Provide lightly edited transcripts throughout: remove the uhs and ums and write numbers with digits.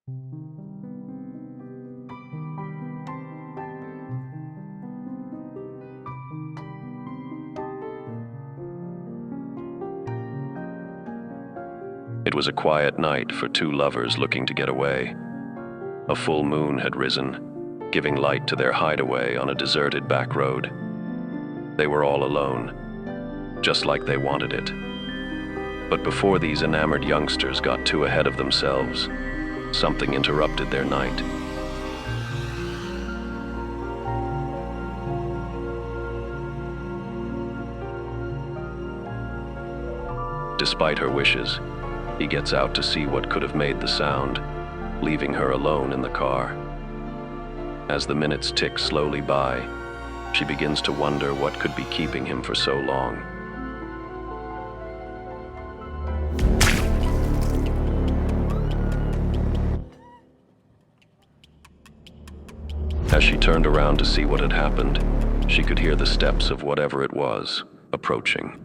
It was a quiet night for two lovers looking to get away. A full moon had risen, giving light to their hideaway on a deserted back road. They were all alone, just like they wanted it. But before these enamored youngsters got too ahead of themselves, something interrupted their night. Despite her wishes, he gets out to see what could have made the sound, leaving her alone in the car. As the minutes tick slowly by, she begins to wonder what could be keeping him for so long. As she turned around to see what had happened, she could hear the steps of whatever it was approaching.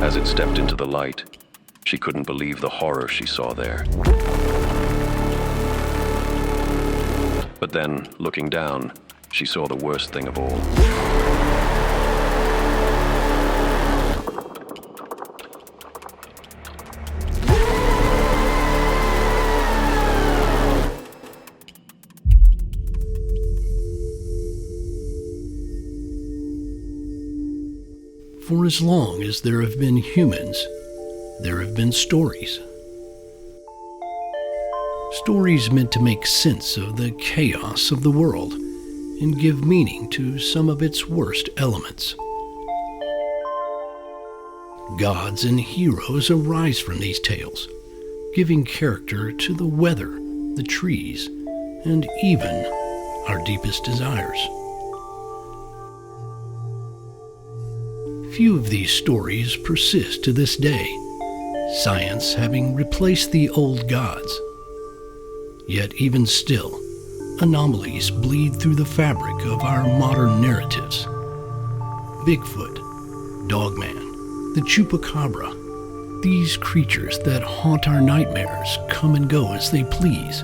As it stepped into the light, she couldn't believe the horror she saw there. But then, looking down, she saw the worst thing of all. For as long as there have been humans, there have been stories. Stories meant to make sense of the chaos of the world and give meaning to some of its worst elements. Gods and heroes arise from these tales, giving character to the weather, the trees, and even our deepest desires. Few of these stories persist to this day, science having replaced the old gods. Yet even still, anomalies bleed through the fabric of our modern narratives. Bigfoot, Dogman, the Chupacabra, these creatures that haunt our nightmares come and go as they please,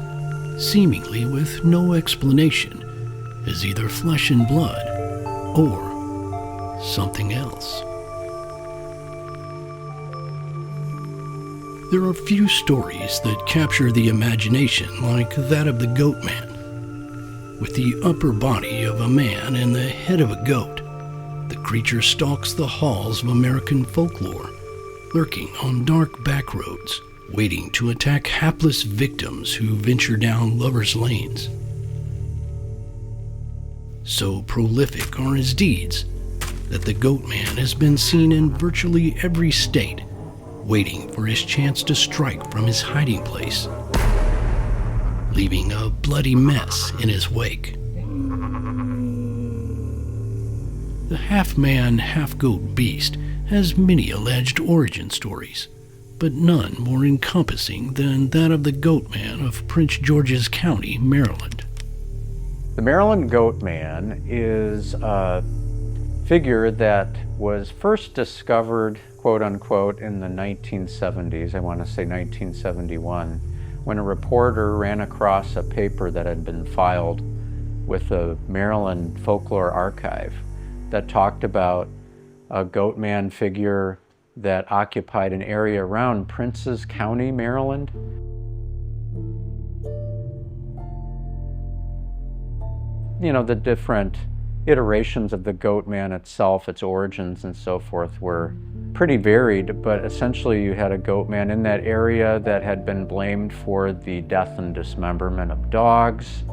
seemingly with no explanation, as either flesh and blood or something else. There are few stories that capture the imagination like that of the Goatman. With the upper body of a man and the head of a goat, the creature stalks the halls of American folklore, lurking on dark backroads, waiting to attack hapless victims who venture down lovers' lanes. So prolific are his deeds that the Goatman has been seen in virtually every state, waiting for his chance to strike from his hiding place, leaving a bloody mess in his wake. The half-man, half-goat beast has many alleged origin stories, but none more encompassing than that of the Goatman of Prince George's County, Maryland. The Maryland Goatman is a figure that was first discovered, quote-unquote, in the 1970s, I want to say 1971, when a reporter ran across a paper that had been filed with the Maryland Folklore Archive that talked about a Goatman figure that occupied an area around Prince's County, Maryland. You know, the different iterations of the Goatman itself, its origins and so forth, were pretty varied, but essentially you had a Goatman in that area that had been blamed for the death and dismemberment of dogs,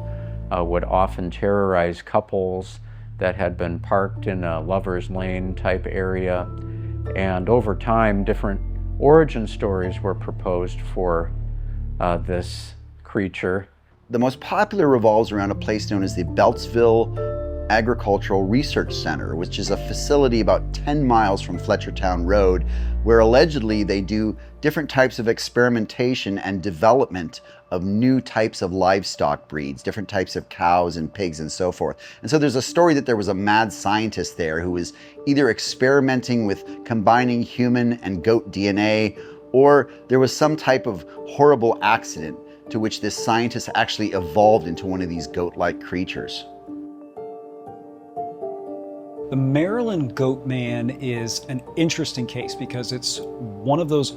would often terrorize couples that had been parked in a lover's lane type area. And over time, different origin stories were proposed for this creature. The most popular revolves around a place known as the Beltsville Agricultural Research Center, which is a facility about 10 miles from Fletchertown Road, where allegedly they do different types of experimentation and development of new types of livestock breeds, different types of cows and pigs and so forth. And so there's a story that there was a mad scientist there who was either experimenting with combining human and goat DNA, or there was some type of horrible accident to which this scientist actually evolved into one of these goat-like creatures. The Maryland Goatman is an interesting case because it's one of those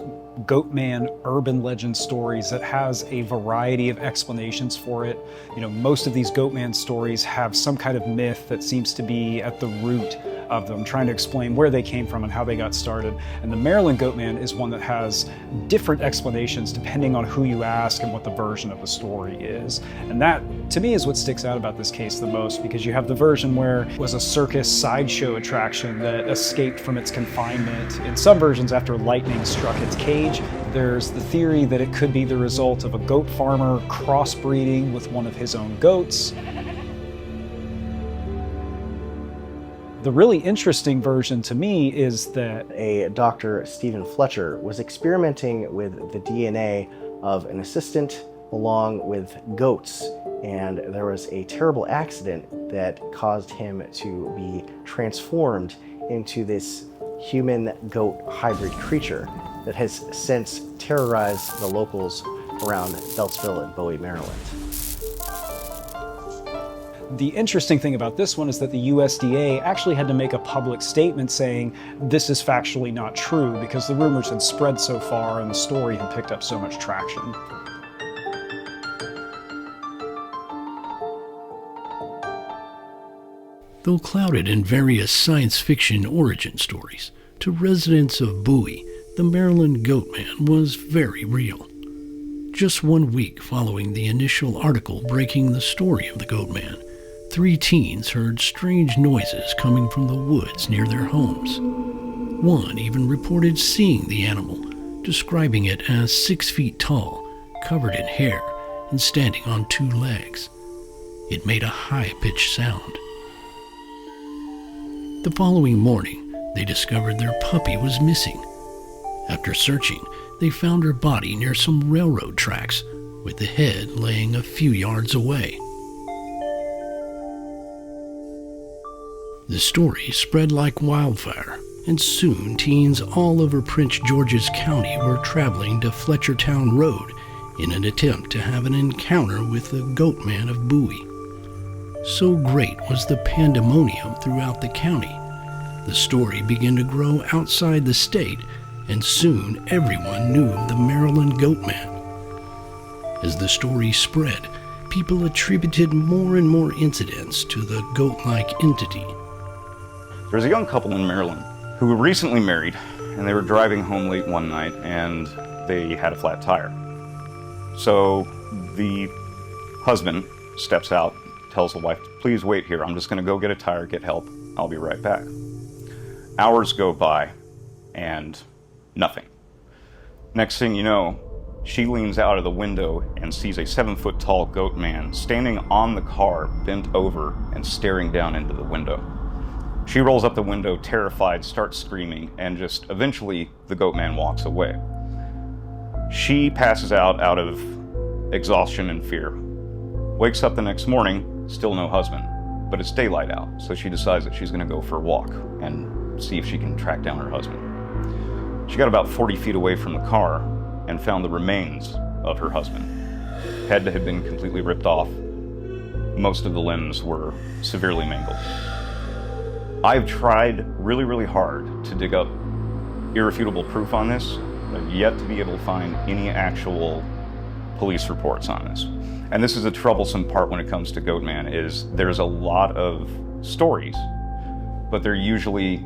Goatman urban legend stories that has a variety of explanations for it. You know, most of these Goatman stories have some kind of myth that seems to be at the root of them, trying to explain where they came from and how they got started. And the Maryland Goatman is one that has different explanations depending on who you ask and what the version of the story is. And that, to me, is what sticks out about this case the most, because you have the version where it was a circus sideshow attraction that escaped from its confinement. In some versions, after lightning struck its cage, there's the theory that it could be the result of a goat farmer crossbreeding with one of his own goats. The really interesting version to me is that a Dr. Stephen Fletcher was experimenting with the DNA of an assistant along with goats, and there was a terrible accident that caused him to be transformed into this human-goat hybrid creature that has since terrorized the locals around Beltsville and Bowie, Maryland. The interesting thing about this one is that the USDA actually had to make a public statement saying this is factually not true because the rumors had spread so far and the story had picked up so much traction. Though clouded in various science fiction origin stories, to residents of Bowie, the Maryland Goatman was very real. Just 1 week following the initial article breaking the story of the Goatman, 3 teens heard strange noises coming from the woods near their homes. One even reported seeing the animal, describing it as 6 feet tall, covered in hair, and standing on 2 legs. It made a high-pitched sound. The following morning, they discovered their puppy was missing. After searching, they found her body near some railroad tracks, with the head laying a few yards away. The story spread like wildfire, and soon teens all over Prince George's County were traveling to Fletchertown Road in an attempt to have an encounter with the Goatman of Bowie. So great was the pandemonium throughout the county. The story began to grow outside the state, and soon everyone knew of the Maryland Goatman. As the story spread, people attributed more and more incidents to the goat-like entity. There was a young couple in Maryland who were recently married, and they were driving home late one night, and they had a flat tire. So the husband steps out, tells the wife, "Please wait here. I'm just going to go get a tire, get help. I'll be right back." Hours go by, and nothing. Next thing you know, she leans out of the window and sees a 7-foot-tall goat man standing on the car, bent over and staring down into the window. She rolls up the window, terrified, starts screaming, and just eventually the goat man walks away. She passes out of exhaustion and fear. Wakes up the next morning, still no husband, but it's daylight out, so she decides that she's going to go for a walk and see if she can track down her husband. She got about 40 feet away from the car and found the remains of her husband. Head had been completely ripped off. Most of the limbs were severely mangled. I've tried really, really hard to dig up irrefutable proof on this. I've yet to be able to find any actual police reports on this. And this is a troublesome part when it comes to Goatman, is there's a lot of stories, but they're usually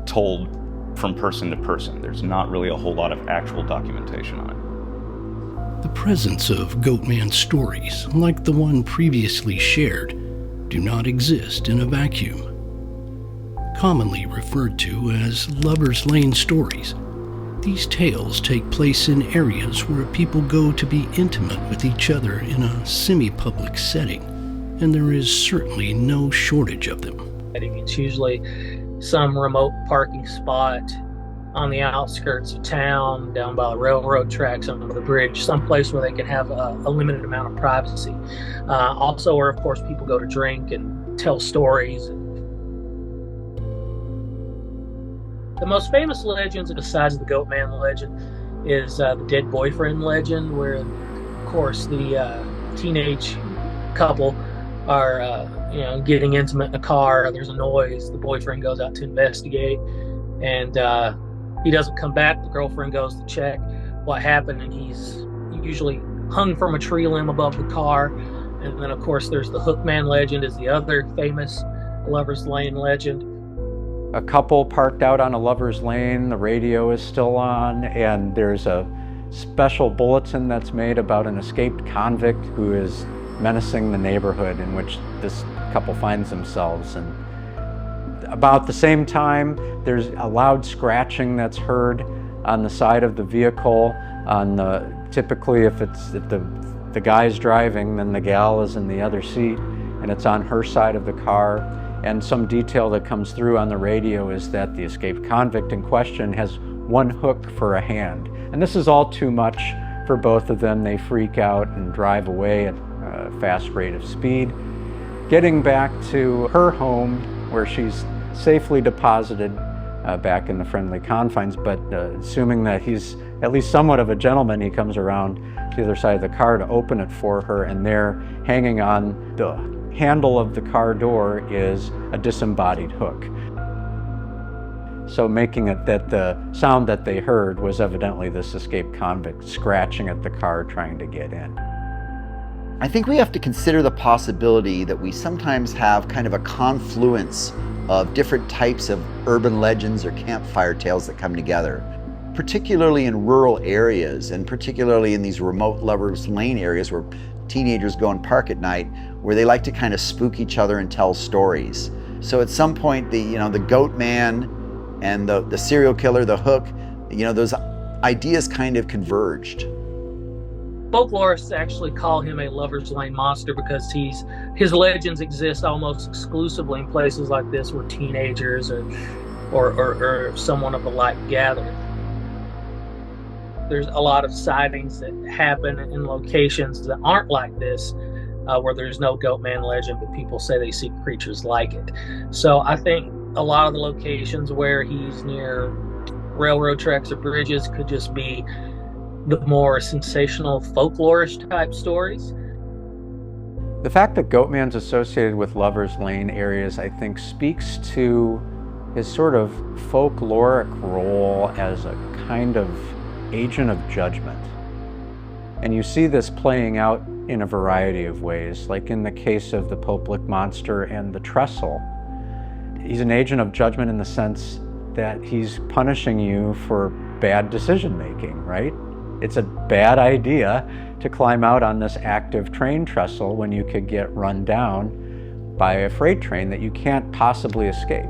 told from person to person. There's not really a whole lot of actual documentation on it. The presence of Goatman stories, like the one previously shared, do not exist in a vacuum. Commonly referred to as Lover's Lane stories, these tales take place in areas where people go to be intimate with each other in a semi-public setting, and there is certainly no shortage of them. It's usually some remote parking spot on the outskirts of town, down by the railroad tracks, under the bridge, someplace where they can have a limited amount of privacy. Also where, of course, people go to drink and tell stories. The most famous legends, besides the Goatman legend, is the dead boyfriend legend, where, of course, the teenage couple are getting intimate in a car. There's a noise. The boyfriend goes out to investigate, and he doesn't come back. The girlfriend goes to check what happened, and he's usually hung from a tree limb above the car. And then, of course, there's the Hookman legend, is the other famous Lover's Lane legend. A couple parked out on a lover's lane, the radio is still on, and there's a special bulletin that's made about an escaped convict who is menacing the neighborhood in which this couple finds themselves. And about the same time, there's a loud scratching that's heard on the side of the vehicle. Typically, if the guy's driving, then the gal is in the other seat, and it's on her side of the car. And some detail that comes through on the radio is that the escaped convict in question has one hook for a hand. And this is all too much for both of them. They freak out and drive away at a fast rate of speed, getting back to her home where she's safely deposited back in the friendly confines. But assuming that he's at least somewhat of a gentleman, he comes around to the other side of the car to open it for her, and there, hanging on the handle of the car door, is a disembodied hook. So making it that the sound that they heard was evidently this escaped convict scratching at the car trying to get in. I think we have to consider the possibility that we sometimes have kind of a confluence of different types of urban legends or campfire tales that come together, particularly in rural areas, and particularly in these remote Lover's Lane areas where teenagers go and park at night, where they like to kind of spook each other and tell stories. So at some point, the goat man and the serial killer, the hook, those ideas kind of converged. Folklorists actually call him a Lover's Lane monster because his legends exist almost exclusively in places like this where teenagers or someone of the like gather. There's a lot of sightings that happen in locations that aren't like this, where there's no Goatman legend, but people say they see creatures like it. So I think a lot of the locations where he's near railroad tracks or bridges could just be the more sensational folklorish type stories. The fact that Goatman's associated with Lover's Lane areas, I think, speaks to his sort of folkloric role as a kind of agent of judgment. And you see this playing out in a variety of ways, like in the case of the Poplik monster and the trestle. He's an agent of judgment in the sense that he's punishing you for bad decision making, right? It's a bad idea to climb out on this active train trestle when you could get run down by a freight train that you can't possibly escape.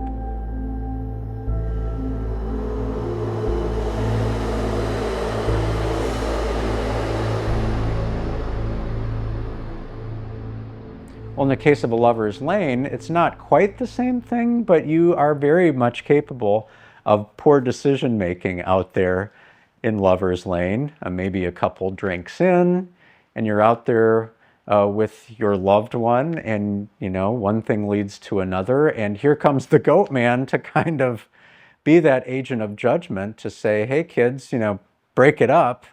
Well, in the case of a Lover's Lane, it's not quite the same thing, but you are very much capable of poor decision making out there in Lover's Lane. Maybe a couple drinks in, and you're out there with your loved one, and one thing leads to another, and here comes the Goatman to kind of be that agent of judgment to say, hey kids, break it up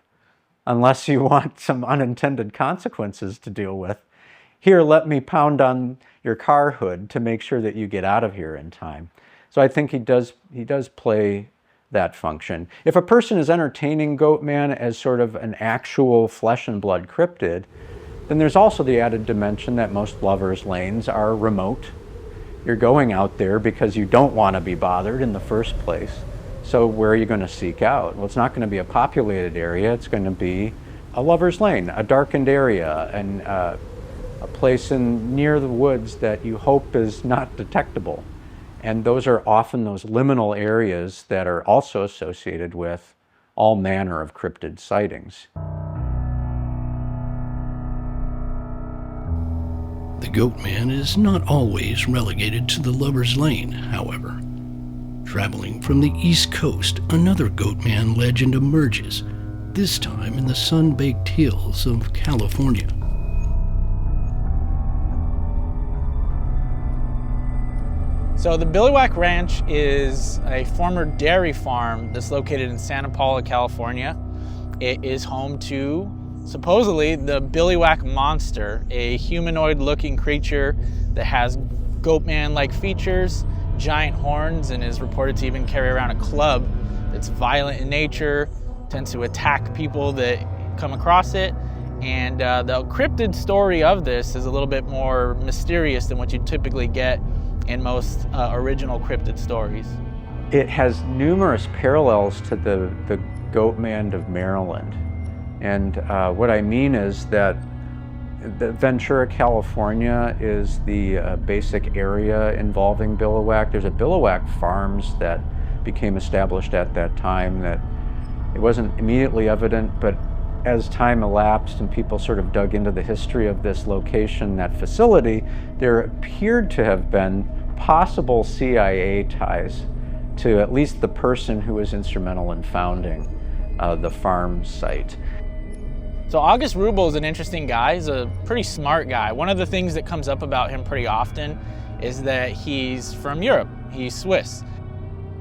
unless you want some unintended consequences to deal with. Here, let me pound on your car hood to make sure that you get out of here in time. So I think he does play that function. If a person is entertaining Goatman as sort of an actual flesh and blood cryptid, then there's also the added dimension that most Lover's Lanes are remote. You're going out there because you don't want to be bothered in the first place. So where are you going to seek out? Well, it's not going to be a populated area. It's going to be a Lover's Lane, a darkened area, and a place near the woods that you hope is not detectable. And those are often those liminal areas that are also associated with all manner of cryptid sightings. The Goatman is not always relegated to the Lover's Lane, however. Traveling from the East Coast, another Goatman legend emerges, this time in the sun-baked hills of California. So the Billywhack Ranch is a former dairy farm that's located in Santa Paula, California. It is home to, supposedly, the Billywhack monster, a humanoid-looking creature that has Goatman-like features, giant horns, and is reported to even carry around a club that's violent in nature, tends to attack people that come across it. And the cryptid story of this is a little bit more mysterious than what you typically get in most original cryptid stories. It has numerous parallels to the Goatman of Maryland. And what I mean is that Ventura, California is the basic area involving Billywhack. There's a Billywhack Farms that became established at that time that it wasn't immediately evident, but as time elapsed and people sort of dug into the history of this location, that facility, there appeared to have been possible CIA ties to at least the person who was instrumental in founding the farm site. So August Rubel is an interesting guy. He's a pretty smart guy. One of the things that comes up about him pretty often is that he's from Europe. He's Swiss.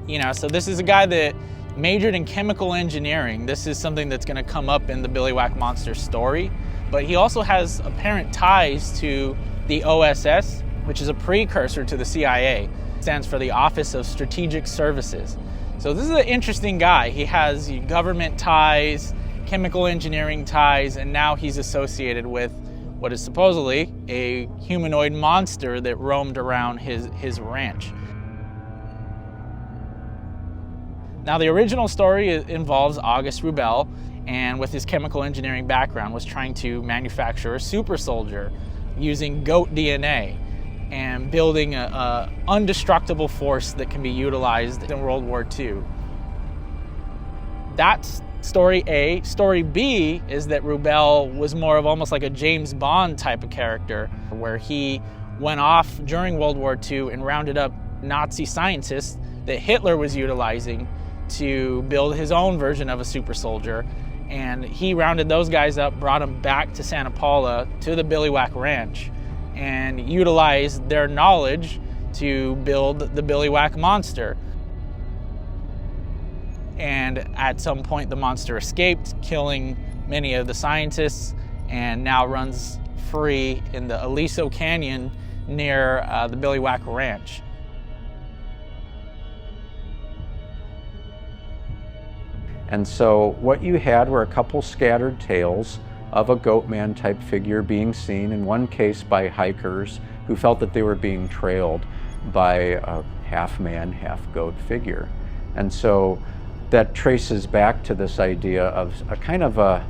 You know, so this is a guy that majored in chemical engineering. This is something that's going to come up in the Billywhack monster story. But he also has apparent ties to the OSS, which is a precursor to the CIA. It stands for the Office of Strategic Services. So this is an interesting guy. He has government ties, chemical engineering ties, and now he's associated with what is supposedly a humanoid monster that roamed around his ranch. Now, the original story involves August Rubel, and with his chemical engineering background, was trying to manufacture a super soldier using goat DNA and building a indestructible force that can be utilized in World War II. That's story A. Story B is that Rubel was more of almost like a James Bond type of character, where he went off during World War II and rounded up Nazi scientists that Hitler was utilizing to build his own version of a super soldier. And he rounded those guys up, brought them back to Santa Paula to the Billywhack Ranch, and utilized their knowledge to build the Billywhack monster. And at some point the monster escaped, killing many of the scientists, and now runs free in the Aliso Canyon near the Billywhack Ranch. And so what you had were a couple scattered tales of a Goatman type figure being seen, in one case by hikers who felt that they were being trailed by a half-man, half-goat figure. And so that traces back to this idea of a kind of a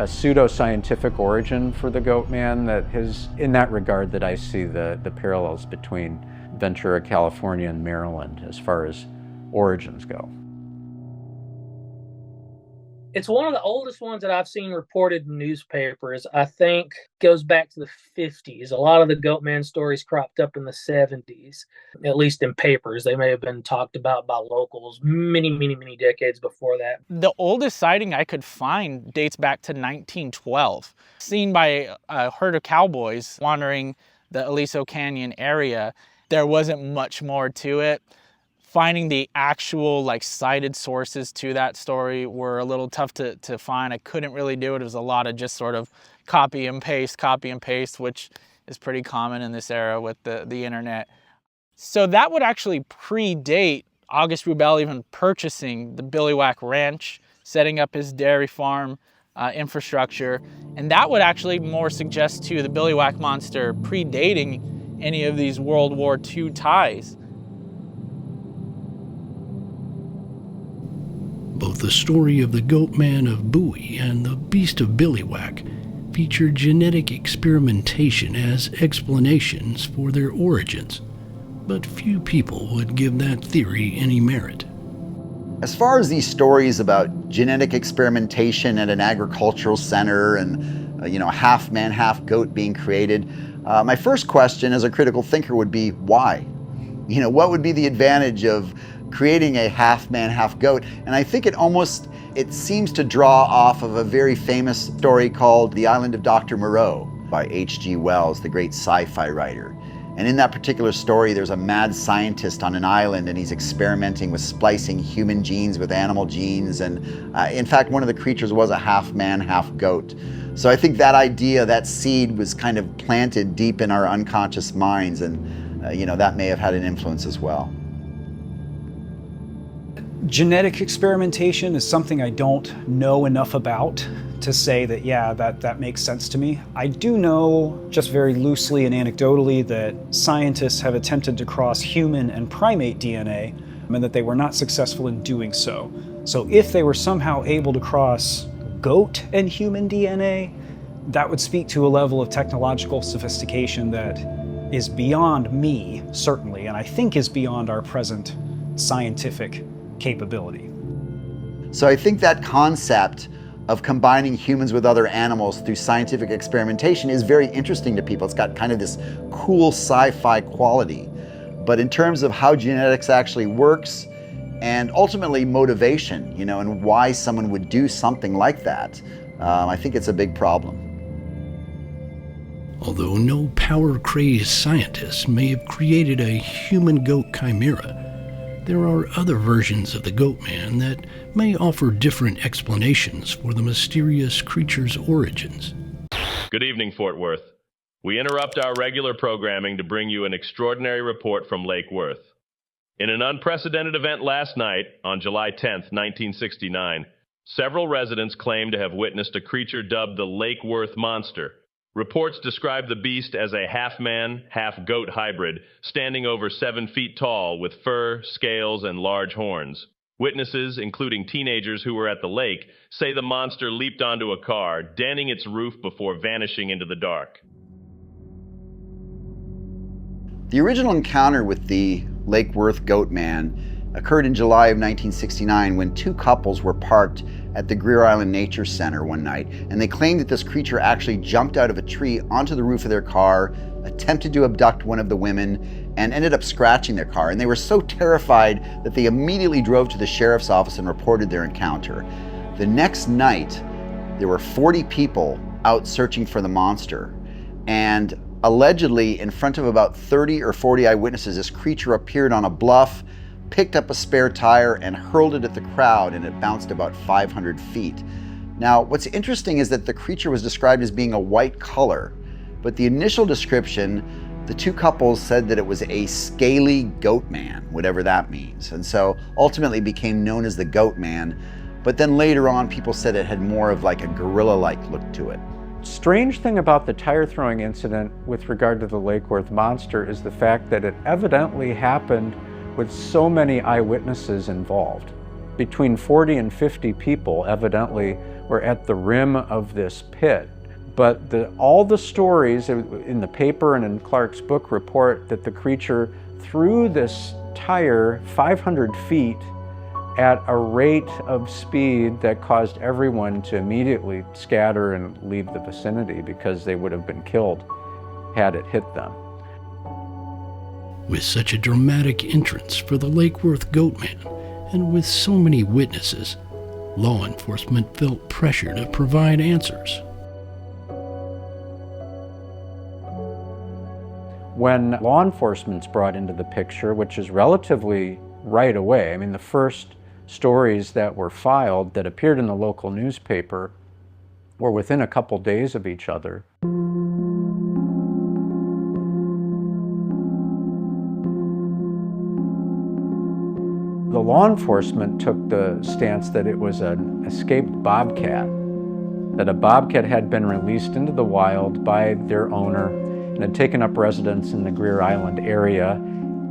pseudo-scientific origin for the Goatman. That is in that regard that I see the parallels between Ventura, California and Maryland as far as origins go. It's one of the oldest ones that I've seen reported in newspapers. I think goes back to the 50s. A lot of the Goatman stories cropped up in the 70s, at least in papers. They may have been talked about by locals many decades before that. The oldest sighting I could find dates back to 1912, seen by a herd of cowboys wandering the Aliso Canyon area. There wasn't much more to it. Finding the actual cited sources to that story were a little tough to find. I couldn't really do it. It was a lot of just sort of copy and paste, which is pretty common in this era with the internet. So that would actually predate August Rubel even purchasing the Billywhack Ranch, setting up his dairy farm infrastructure. And that would actually more suggest to the Billywhack monster predating any of these World War II ties. Both the story of the Goatman of Bowie and the Beast of Billywhack feature genetic experimentation as explanations for their origins, but few people would give that theory any merit. As far as these stories about genetic experimentation at an agricultural center and a half-man, half-goat being created, my first question as a critical thinker would be, why? What would be the advantage of creating a half-man, half-goat? And I think it seems to draw off of a very famous story called The Island of Dr. Moreau by H.G. Wells, the great sci-fi writer. And in that particular story, there's a mad scientist on an island, and he's experimenting with splicing human genes with animal genes. And in fact, one of the creatures was a half man, half goat. So I think that idea, that seed was kind of planted deep in our unconscious minds, and that may have had an influence as well. Genetic experimentation is something I don't know enough about to say that, yeah, that makes sense to me. I do know, just very loosely and anecdotally, that scientists have attempted to cross human and primate DNA, and that they were not successful in doing so. So if they were somehow able to cross goat and human DNA, that would speak to a level of technological sophistication that is beyond me, certainly, and I think is beyond our present scientific capability. So I think that concept of combining humans with other animals through scientific experimentation is very interesting to people. It's got kind of this cool sci-fi quality. But in terms of how genetics actually works, and ultimately motivation, and why someone would do something like that, I think it's a big problem. Although no power-crazed scientists may have created a human-goat chimera, there are other versions of the Goatman that may offer different explanations for the mysterious creature's origins. Good evening, Fort Worth. We interrupt our regular programming to bring you an extraordinary report from Lake Worth. In an unprecedented event last night, on July 10th, 1969, several residents claim to have witnessed a creature dubbed the Lake Worth Monster. Reports describe the beast as a half-man, half-goat hybrid, standing over 7 feet tall with fur, scales, and large horns. Witnesses, including teenagers who were at the lake, say the monster leaped onto a car, denting its roof before vanishing into the dark. The original encounter with the Lake Worth Goatman occurred in July of 1969 when two couples were parked at the Greer Island Nature Center one night, and they claimed that this creature actually jumped out of a tree onto the roof of their car, attempted to abduct one of the women, and ended up scratching their car. And they were so terrified that they immediately drove to the sheriff's office and reported their encounter. The next night, there were 40 people out searching for the monster, and allegedly in front of about 30 or 40 eyewitnesses, this creature appeared on a bluff, picked up a spare tire and hurled it at the crowd, and it bounced about 500 feet. Now, what's interesting is that the creature was described as being a white color, but the initial description, the two couples said that it was a scaly goat man, whatever that means, and so ultimately became known as the Goat Man. But then later on, people said it had more of like a gorilla-like look to it. Strange thing about the tire throwing incident with regard to the Lake Worth Monster is the fact that it evidently happened with so many eyewitnesses involved. Between 40 and 50 people evidently were at the rim of this pit. But all the stories in the paper and in Clark's book report that the creature threw this tire 500 feet at a rate of speed that caused everyone to immediately scatter and leave the vicinity because they would have been killed had it hit them. With such a dramatic entrance for the Lake Worth Goatman, and with so many witnesses, law enforcement felt pressure to provide answers. When law enforcement's brought into the picture, which is relatively right away, I mean, the first stories that were filed that appeared in the local newspaper were within a couple days of each other. The law enforcement took the stance that it was an escaped bobcat, that a bobcat had been released into the wild by their owner and had taken up residence in the Greer Island area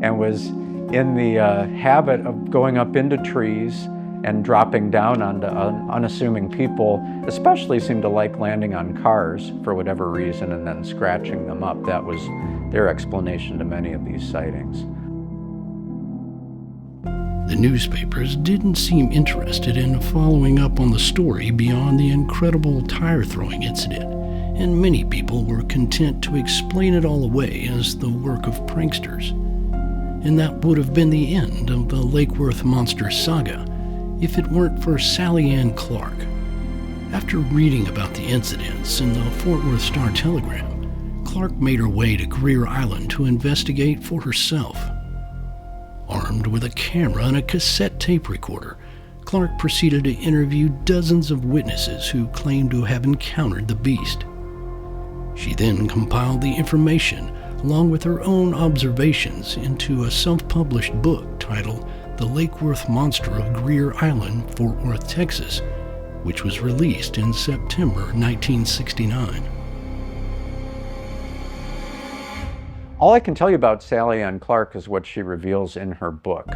and was in the habit of going up into trees and dropping down onto unassuming people, especially seemed to like landing on cars for whatever reason and then scratching them up. That was their explanation to many of these sightings. The newspapers didn't seem interested in following up on the story beyond the incredible tire-throwing incident, and many people were content to explain it all away as the work of pranksters. And that would have been the end of the Lake Worth Monster saga if it weren't for Sally Ann Clark. After reading about the incidents in the Fort Worth Star-Telegram, Clark made her way to Greer Island to investigate for herself. Armed with a camera and a cassette tape recorder, Clark proceeded to interview dozens of witnesses who claimed to have encountered the beast. She then compiled the information, along with her own observations, into a self-published book titled The Lake Worth Monster of Greer Island, Fort Worth, Texas, which was released in September 1969. All I can tell you about Sally Ann Clark is what she reveals in her book.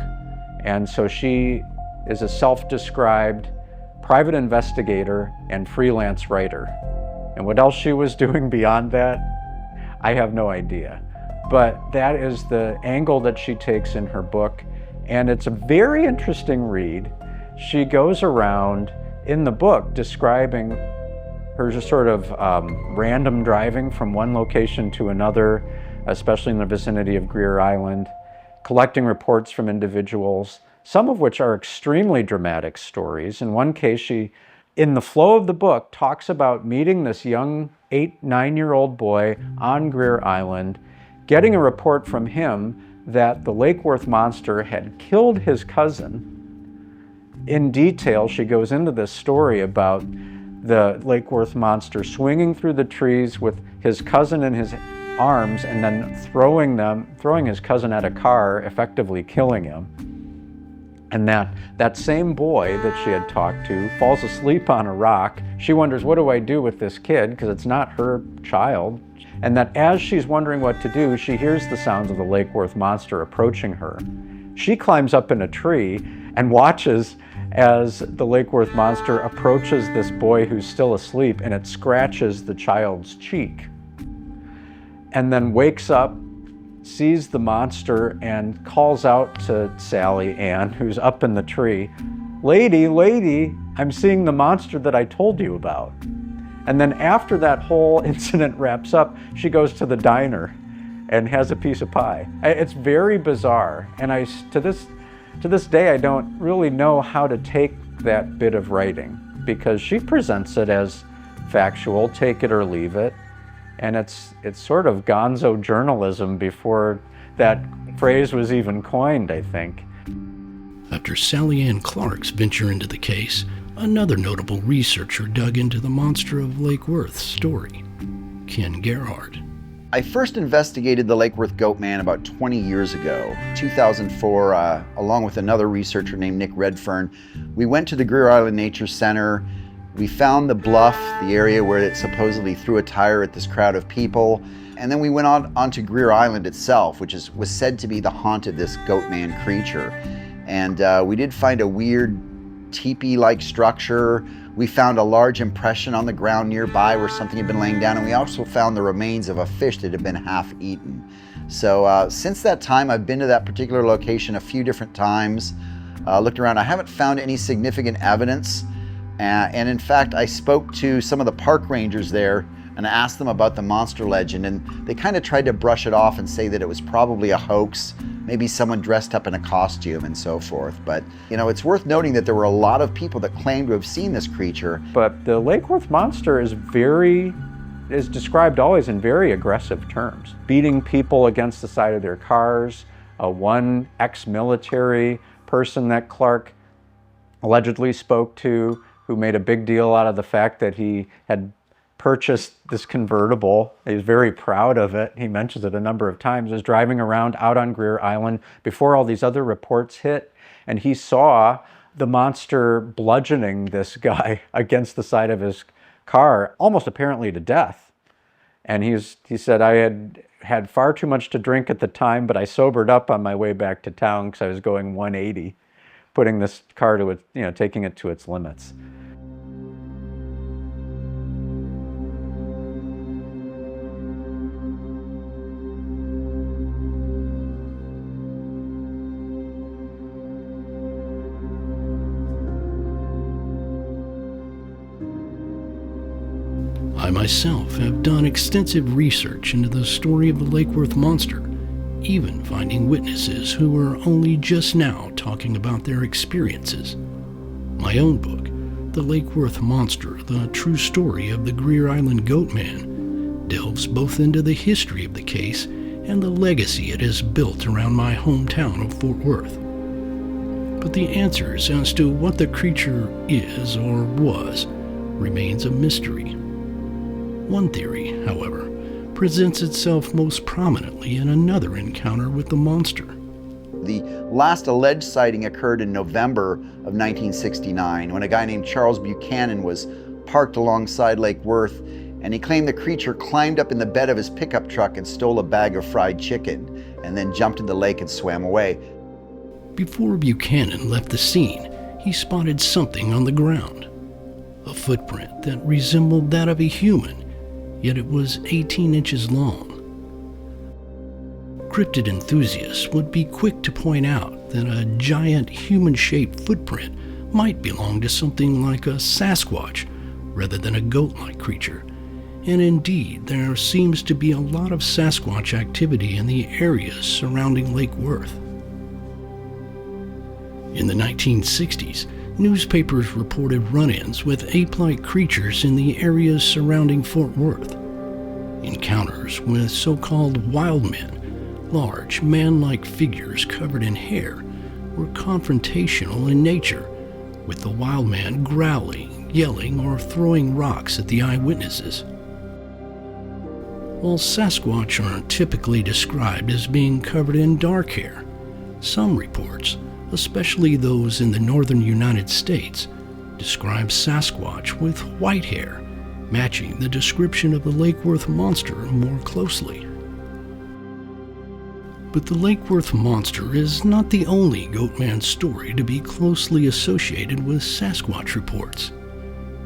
And so she is a self-described private investigator and freelance writer. And what else she was doing beyond that, I have no idea. But that is the angle that she takes in her book. And it's a very interesting read. She goes around in the book describing her just sort of random driving from one location to another, especially in the vicinity of Greer Island, collecting reports from individuals, some of which are extremely dramatic stories. In one case, she, in the flow of the book, talks about meeting this young 8-9-year-old boy on Greer Island, getting a report from him that the Lake Worth monster had killed his cousin. In detail, she goes into this story about the Lake Worth monster swinging through the trees with his cousin in his arms and then throwing his cousin at a car, effectively killing him. And that same boy that she had talked to falls asleep on a rock. She wonders, what do I do with this kid? Because it's not her child. And that as she's wondering what to do, she hears the sounds of the Lake Worth monster approaching her. She climbs up in a tree and watches as the Lake Worth monster approaches this boy who's still asleep, and it scratches the child's cheek. And then wakes up, sees the monster, and calls out to Sally Ann, who's up in the tree, "Lady, lady, I'm seeing the monster that I told you about." And then after that whole incident wraps up, she goes to the diner and has a piece of pie. It's very bizarre, and to this day, I don't really know how to take that bit of writing, because she presents it as factual, take it or leave it. And it's sort of gonzo journalism before that phrase was even coined, I think. After Sally Ann Clark's venture into the case, another notable researcher dug into the monster of Lake Worth's story, Ken Gerhardt. I first investigated the Lake Worth Goatman about 20 years ago, 2004, along with another researcher named Nick Redfern. We went to the Greer Island Nature Center. We found the bluff, the area where it supposedly threw a tire at this crowd of people. And then we went onto Greer Island itself, which was said to be the haunt of this Goatman creature. And we did find a weird teepee-like structure. We found a large impression on the ground nearby where something had been laying down. And we also found the remains of a fish that had been half eaten. So since that time, I've been to that particular location a few different times, looked around. I haven't found any significant evidence. And in fact, I spoke to some of the park rangers there and I asked them about the monster legend, and they kind of tried to brush it off and say that it was probably a hoax, maybe someone dressed up in a costume and so forth. But, you know, it's worth noting that there were a lot of people that claimed to have seen this creature. But the Lake Worth monster is described always in very aggressive terms, beating people against the side of their cars. One ex-military person that Clark allegedly spoke to, who made a big deal out of the fact that he had purchased this convertible. He was very proud of it. He mentions it a number of times. He was driving around out on Greer Island before all these other reports hit, and he saw the monster bludgeoning this guy against the side of his car, almost apparently to death. And he said, "I had far too much to drink at the time, but I sobered up on my way back to town because I was going 180, putting this car to it, taking it to its limits." I myself have done extensive research into the story of the Lake Worth monster, even finding witnesses who were only just now talking about their experiences. My own book, The Lake Worth Monster, The True Story of the Greer Island Goatman, delves both into the history of the case and the legacy it has built around my hometown of Fort Worth. But the answers as to what the creature is or was remains a mystery. One theory, however, presents itself most prominently in another encounter with the monster. The last alleged sighting occurred in November of 1969 when a guy named Charles Buchanan was parked alongside Lake Worth, and he claimed the creature climbed up in the bed of his pickup truck and stole a bag of fried chicken and then jumped in the lake and swam away. Before Buchanan left the scene, he spotted something on the ground. A footprint that resembled that of a human, yet it was 18 inches long. Cryptid enthusiasts would be quick to point out that a giant human-shaped footprint might belong to something like a Sasquatch rather than a goat-like creature. And indeed, there seems to be a lot of Sasquatch activity in the areas surrounding Lake Worth. In the 1960s, newspapers reported run-ins with ape-like creatures in the areas surrounding Fort Worth. Encounters with so-called wild men, large man-like figures covered in hair, were confrontational in nature, with the wild man growling, yelling, or throwing rocks at the eyewitnesses. While Sasquatch aren't typically described as being covered in dark hair, some reports, especially those in the northern United States, describe Sasquatch with white hair, matching the description of the Lake Worth monster more closely. But the Lake Worth monster is not the only Goatman story to be closely associated with Sasquatch reports.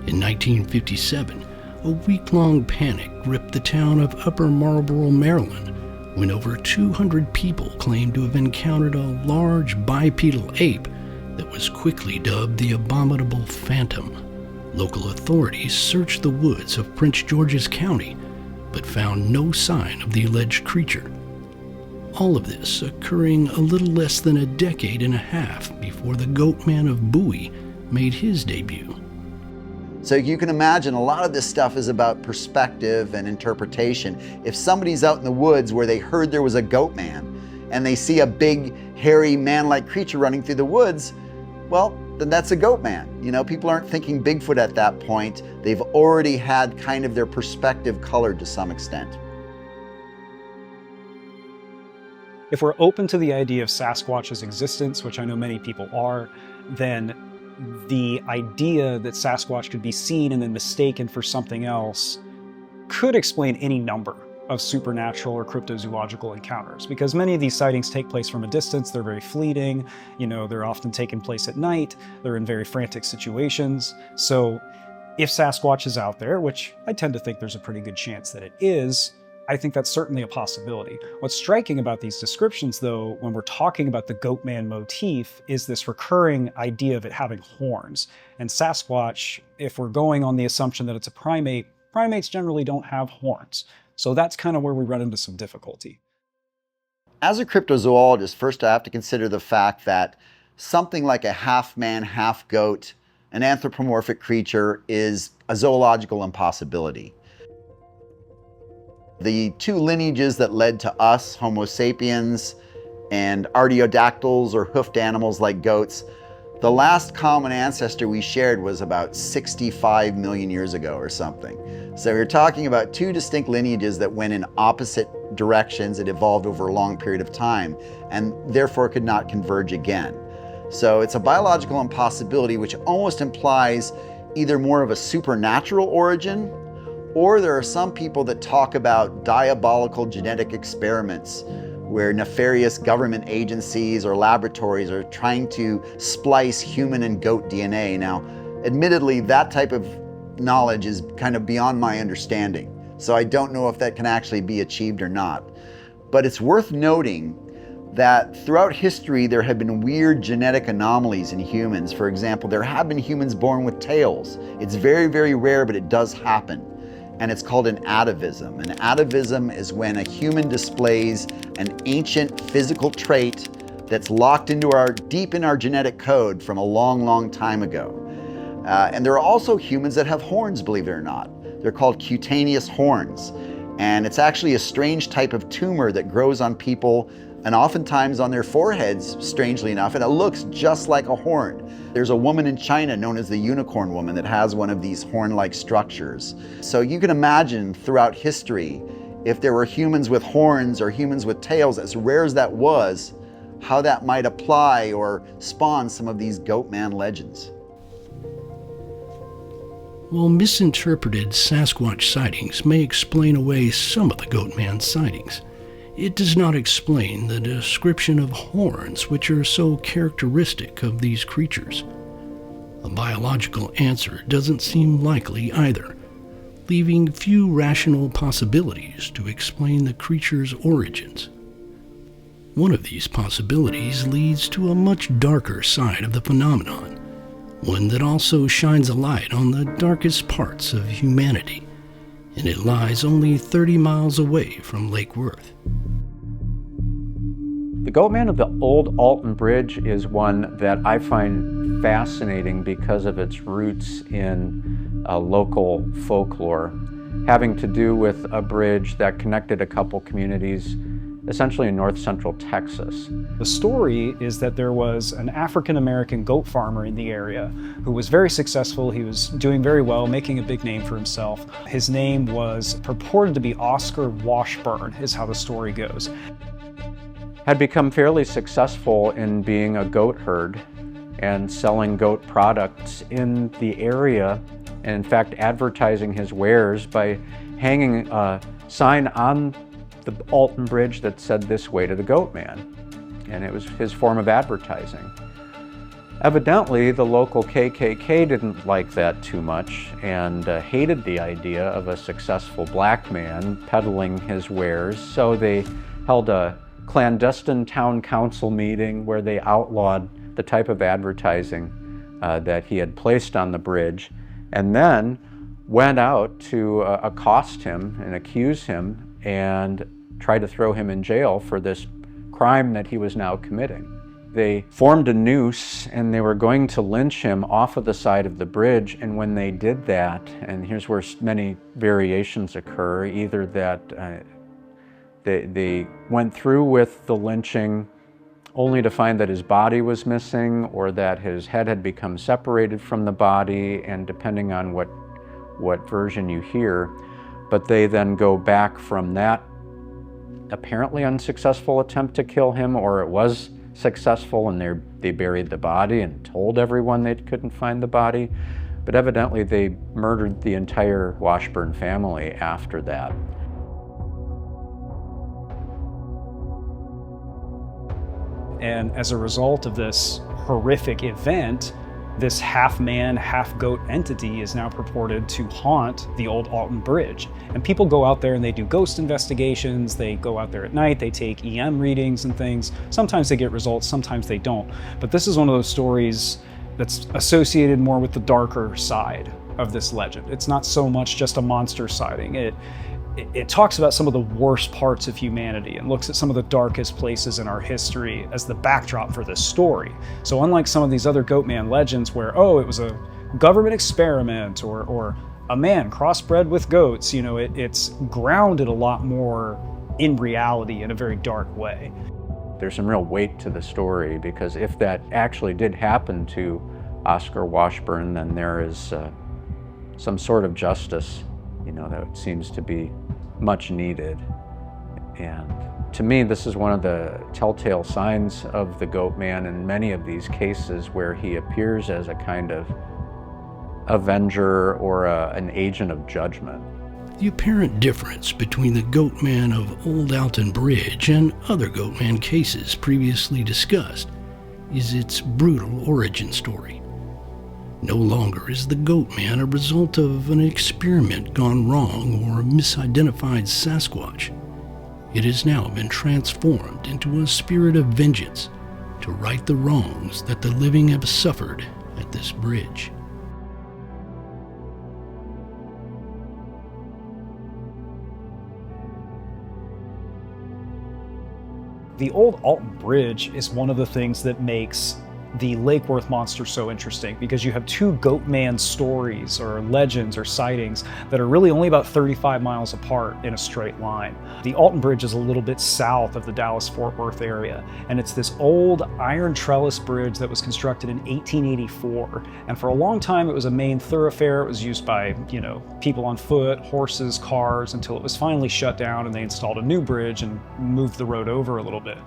In 1957, a week-long panic gripped the town of Upper Marlboro, Maryland, when over 200 people claimed to have encountered a large bipedal ape that was quickly dubbed the Abominable Phantom. Local authorities searched the woods of Prince George's County, but found no sign of the alleged creature. All of this occurring a little less than a decade and a half before the Goatman of Bowie made his debut. So you can imagine a lot of this stuff is about perspective and interpretation. If somebody's out in the woods where they heard there was a goat man and they see a big, hairy, man-like creature running through the woods, well, then that's a goat man. You know, people aren't thinking Bigfoot at that point. They've already had kind of their perspective colored to some extent. If we're open to the idea of Sasquatch's existence, which I know many people are, then the idea that Sasquatch could be seen and then mistaken for something else could explain any number of supernatural or cryptozoological encounters, because many of these sightings take place from a distance. They're very fleeting, they're often taking place at night, they're in very frantic situations. So if Sasquatch is out there, which I tend to think there's a pretty good chance that it is, I think that's certainly a possibility. What's striking about these descriptions, though, when we're talking about the Goatman motif, is this recurring idea of it having horns. And Sasquatch, if we're going on the assumption that it's a primate, primates generally don't have horns. So that's kind of where we run into some difficulty. As a cryptozoologist, first I have to consider the fact that something like a half-man, half-goat, an anthropomorphic creature is a zoological impossibility. The two lineages that led to us, Homo sapiens, and artiodactyls or hoofed animals like goats, the last common ancestor we shared was about 65 million years ago or something. So we're talking about two distinct lineages that went in opposite directions. It evolved over a long period of time and therefore could not converge again. So it's a biological impossibility, which almost implies either more of a supernatural origin, or there are some people that talk about diabolical genetic experiments where nefarious government agencies or laboratories are trying to splice human and goat DNA. Now, admittedly, that type of knowledge is kind of beyond my understanding, so I don't know if that can actually be achieved or not. But it's worth noting that throughout history there have been weird genetic anomalies in humans. For example, there have been humans born with tails. It's very, very rare, but it does happen. And it's called an atavism. An atavism is when a human displays an ancient physical trait that's locked into deep in our genetic code from a long, long time ago. And there are also humans that have horns, believe it or not. They're called cutaneous horns. And it's actually a strange type of tumor that grows on people and oftentimes on their foreheads, strangely enough, and it looks just like a horn. There's a woman in China known as the unicorn woman that has one of these horn-like structures. So you can imagine throughout history, if there were humans with horns or humans with tails, as rare as that was, how that might apply or spawn some of these Goatman legends. While misinterpreted Sasquatch sightings may explain away some of the Goatman sightings, it does not explain the description of horns which are so characteristic of these creatures. A biological answer doesn't seem likely either, leaving few rational possibilities to explain the creature's origins. One of these possibilities leads to a much darker side of the phenomenon, one that also shines a light on the darkest parts of humanity, and it lies only 30 miles away from Lake Worth. The Goatman of the Old Alton Bridge is one that I find fascinating because of its roots in local folklore, having to do with a bridge that connected a couple communities essentially in north central Texas. The story is that there was an African-American goat farmer in the area who was very successful. He was doing very well, making a big name for himself. His name was purported to be Oscar Washburn, is how the story goes. Had become fairly successful in being a goat herd and selling goat products in the area, and in fact advertising his wares by hanging a sign on the Alton Bridge that said "This way to the Goatman," and it was his form of advertising. Evidently, the local KKK didn't like that too much and hated the idea of a successful black man peddling his wares, so they held a clandestine town council meeting where they outlawed the type of advertising that he had placed on the bridge, and then went out to accost him and accuse him and tried to throw him in jail for this crime that he was now committing. They formed a noose and they were going to lynch him off of the side of the bridge, and when they did that, and here's where many variations occur, either that they went through with the lynching only to find that his body was missing, or that his head had become separated from the body, and depending on what version you hear. But they then go back from that apparently unsuccessful attempt to kill him, or it was successful and they buried the body and told everyone they couldn't find the body. But evidently they murdered the entire Washburn family after that. And as a result of this horrific event, this half-man, half-goat entity is now purported to haunt the old Alton Bridge. And people go out there and they do ghost investigations, they go out there at night, they take EM readings and things. Sometimes they get results, sometimes they don't. But this is one of those stories that's associated more with the darker side of this legend. It's not so much just a monster sighting. It talks about some of the worst parts of humanity and looks at some of the darkest places in our history as the backdrop for this story. So unlike some of these other Goatman legends where, oh, it was a government experiment or a man crossbred with goats, you know, it's grounded a lot more in reality in a very dark way. There's some real weight to the story, because if that actually did happen to Oscar Washburn, then there is some sort of justice, you know, that seems to be much needed. And to me, this is one of the telltale signs of the Goatman in many of these cases, where he appears as a kind of avenger or an agent of judgment. The apparent difference between the Goatman of Old Alton Bridge and other Goatman cases previously discussed is its brutal origin story. No longer is the Goatman a result of an experiment gone wrong or a misidentified Sasquatch. It has now been transformed into a spirit of vengeance to right the wrongs that the living have suffered at this bridge. The old Alton Bridge is one of the things that makes the Lake Worth monster so interesting, because you have two Goatman stories or legends or sightings that are really only about 35 miles apart in a straight line. The Alton Bridge is a little bit south of the Dallas-Fort Worth area, and it's this old iron trellis bridge that was constructed in 1884. And for a long time, it was a main thoroughfare. It was used by, people on foot, horses, cars, until it was finally shut down and they installed a new bridge and moved the road over a little bit.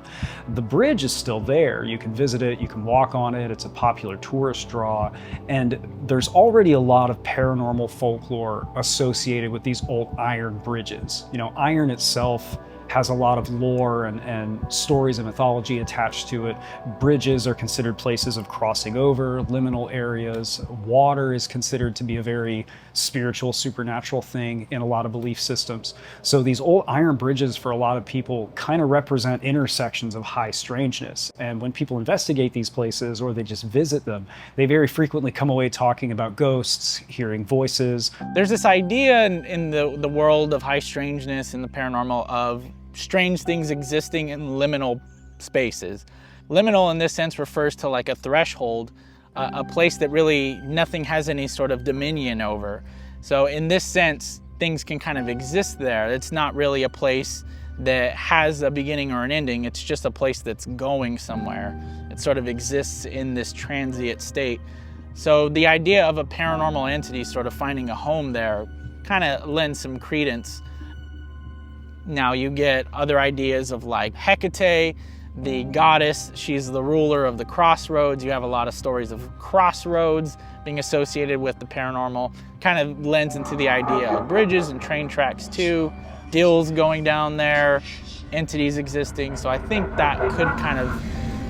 The bridge is still there. You can visit it, you can walk on it. It's a popular tourist draw, and there's already a lot of paranormal folklore associated with these old iron bridges. Iron itself has a lot of lore and stories and mythology attached to it. Bridges are considered places of crossing over, liminal areas. Water is considered to be a very spiritual, supernatural thing in a lot of belief systems. So these old iron bridges, for a lot of people, kind of represent intersections of high strangeness. And when people investigate these places or they just visit them, they very frequently come away talking about ghosts, hearing voices. There's this idea in the world of high strangeness and the paranormal of strange things existing in liminal spaces. Liminal in this sense refers to like a threshold, a place that really nothing has any sort of dominion over. So in this sense, things can kind of exist there. It's not really a place that has a beginning or an ending. It's just a place that's going somewhere. It sort of exists in this transient state. So the idea of a paranormal entity sort of finding a home there kind of lends some credence. Now you get other ideas of like Hecate, the goddess. She's the ruler of the crossroads. You have a lot of stories of crossroads being associated with the paranormal. Kind of lends into the idea of bridges and train tracks too, deals going down there, entities existing. So I think that could kind of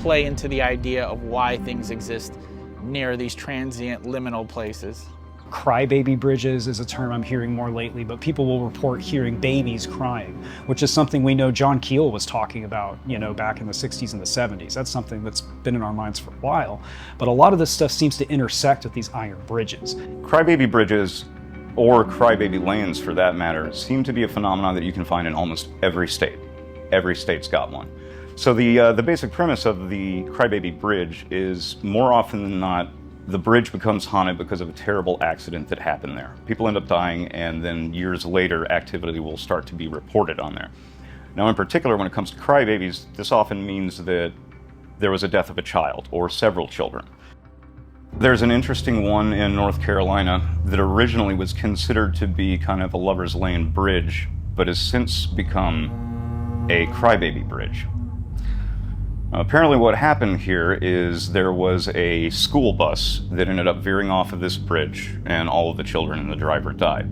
play into the idea of why things exist near these transient liminal places. Crybaby bridges is a term I'm hearing more lately, but people will report hearing babies crying, which is something we know John Keel was talking about, back in the 60s and the 70s. That's something that's been in our minds for a while. But a lot of this stuff seems to intersect with these iron bridges. Crybaby bridges, or crybaby lanes for that matter, seem to be a phenomenon that you can find in almost every state. Every state's got one. So the basic premise of the crybaby bridge is, more often than not, the bridge becomes haunted because of a terrible accident that happened there. People end up dying, and then years later, activity will start to be reported on there. Now, in particular, when it comes to crybabies, this often means that there was a death of a child or several children. There's an interesting one in North Carolina that originally was considered to be kind of a lover's lane bridge, but has since become a crybaby bridge. Apparently what happened here is there was a school bus that ended up veering off of this bridge, and all of the children and the driver died.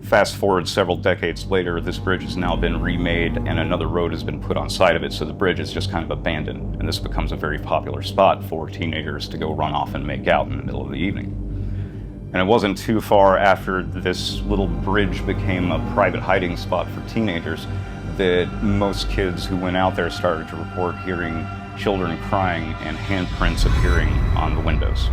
Fast forward several decades later, this bridge has now been remade and another road has been put on side of it, so the bridge is just kind of abandoned, and this becomes a very popular spot for teenagers to go run off and make out in the middle of the evening. And it wasn't too far after this little bridge became a private hiding spot for teenagers that most kids who went out there started to report hearing children crying and handprints appearing on the windows.